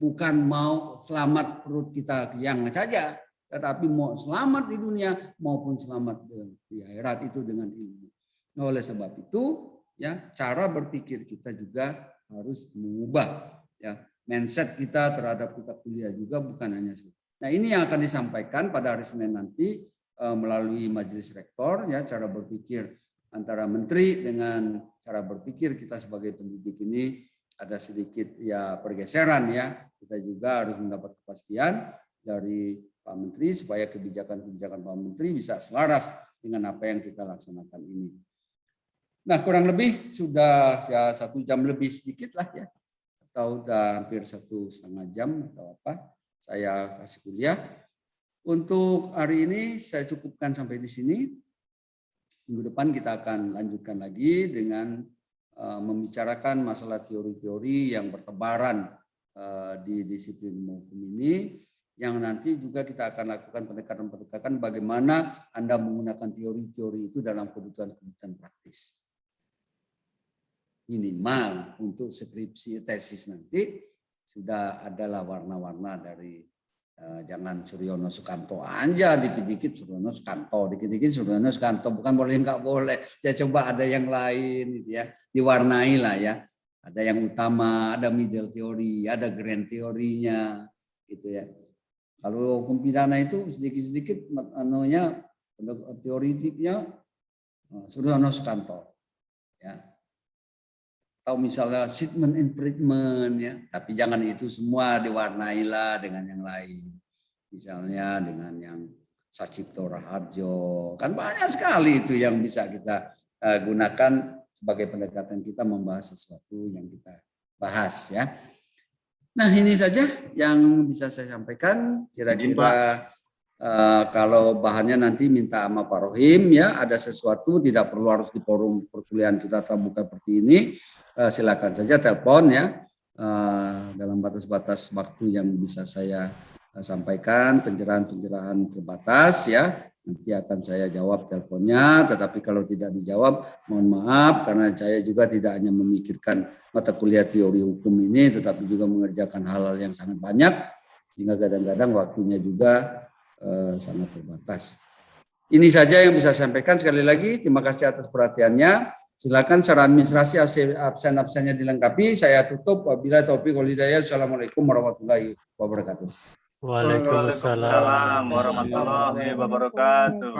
[SPEAKER 2] Bukan mau selamat perut kita kenyang saja, tetapi mau selamat di dunia maupun selamat di akhirat itu dengan ilmu. Nah, oleh sebab itu ya cara berpikir kita juga harus mengubah ya mindset kita terhadap kita kuliah juga bukan hanya itu. Nah, ini yang akan disampaikan pada hari Senin nanti melalui Majelis Rektor ya, cara berpikir antara menteri dengan cara berpikir kita sebagai pendidik ini ada sedikit ya pergeseran ya. Kita juga harus mendapat kepastian dari Pak Menteri supaya kebijakan-kebijakan Pak Menteri bisa selaras dengan apa yang kita laksanakan ini. Nah, kurang lebih sudah ya 1 jam lebih sedikit lah ya, atau udah hampir 1,5 jam atau apa saya kasih kuliah. Untuk hari ini saya cukupkan sampai di sini. Minggu depan kita akan lanjutkan lagi dengan membicarakan masalah teori-teori yang bertebaran di disiplin hukum ini, yang nanti juga kita akan lakukan pendekatan-pendekatan bagaimana Anda menggunakan teori-teori itu dalam kebutuhan-kebutuhan praktis. Minimal untuk skripsi tesis nanti sudah adalah warna-warna dari jangan Suryono Sukanto aja, dikit-dikit Suryono Sukanto, dikit-dikit Suryono Sukanto, bukan boleh nggak boleh, ya coba ada yang lain gitu ya, diwarnai lah ya. Ada yang utama, ada middle teori, ada grand teorinya, gitu ya. Kalau hukum pidana itu sedikit-sedikit, anunya teoritiknya Suryono Sukanto, ya. Atau misalnya statement and treatment ya, tapi jangan itu semua diwarnai lah dengan yang lain. Misalnya dengan yang Sacipto Raharjo. Kan banyak sekali itu yang bisa kita gunakan sebagai pendekatan kita membahas sesuatu yang kita bahas ya. Nah ini saja yang bisa saya sampaikan. Kira-kira kalau bahannya nanti minta sama Pak Rohim ya, ada sesuatu tidak perlu harus di forum perkuliahan kita terbuka seperti ini, silakan saja telepon ya, dalam batas-batas waktu yang bisa saya sampaikan, pencerahan-pencerahan terbatas ya, nanti akan saya jawab teleponnya, tetapi kalau tidak dijawab mohon maaf karena saya juga tidak hanya memikirkan mata kuliah teori hukum ini, tetapi juga mengerjakan hal-hal yang sangat banyak, sehingga kadang-kadang waktunya juga sangat terbatas. Ini saja yang bisa saya sampaikan. Sekali lagi terima kasih atas perhatiannya. Silakan secara administrasi absen-absennya dilengkapi. Saya tutup. Wabillahi taufiq wal hidayah. Assalamualaikum warahmatullahi wabarakatuh.
[SPEAKER 6] Waalaikumsalam warahmatullahi wabarakatuh.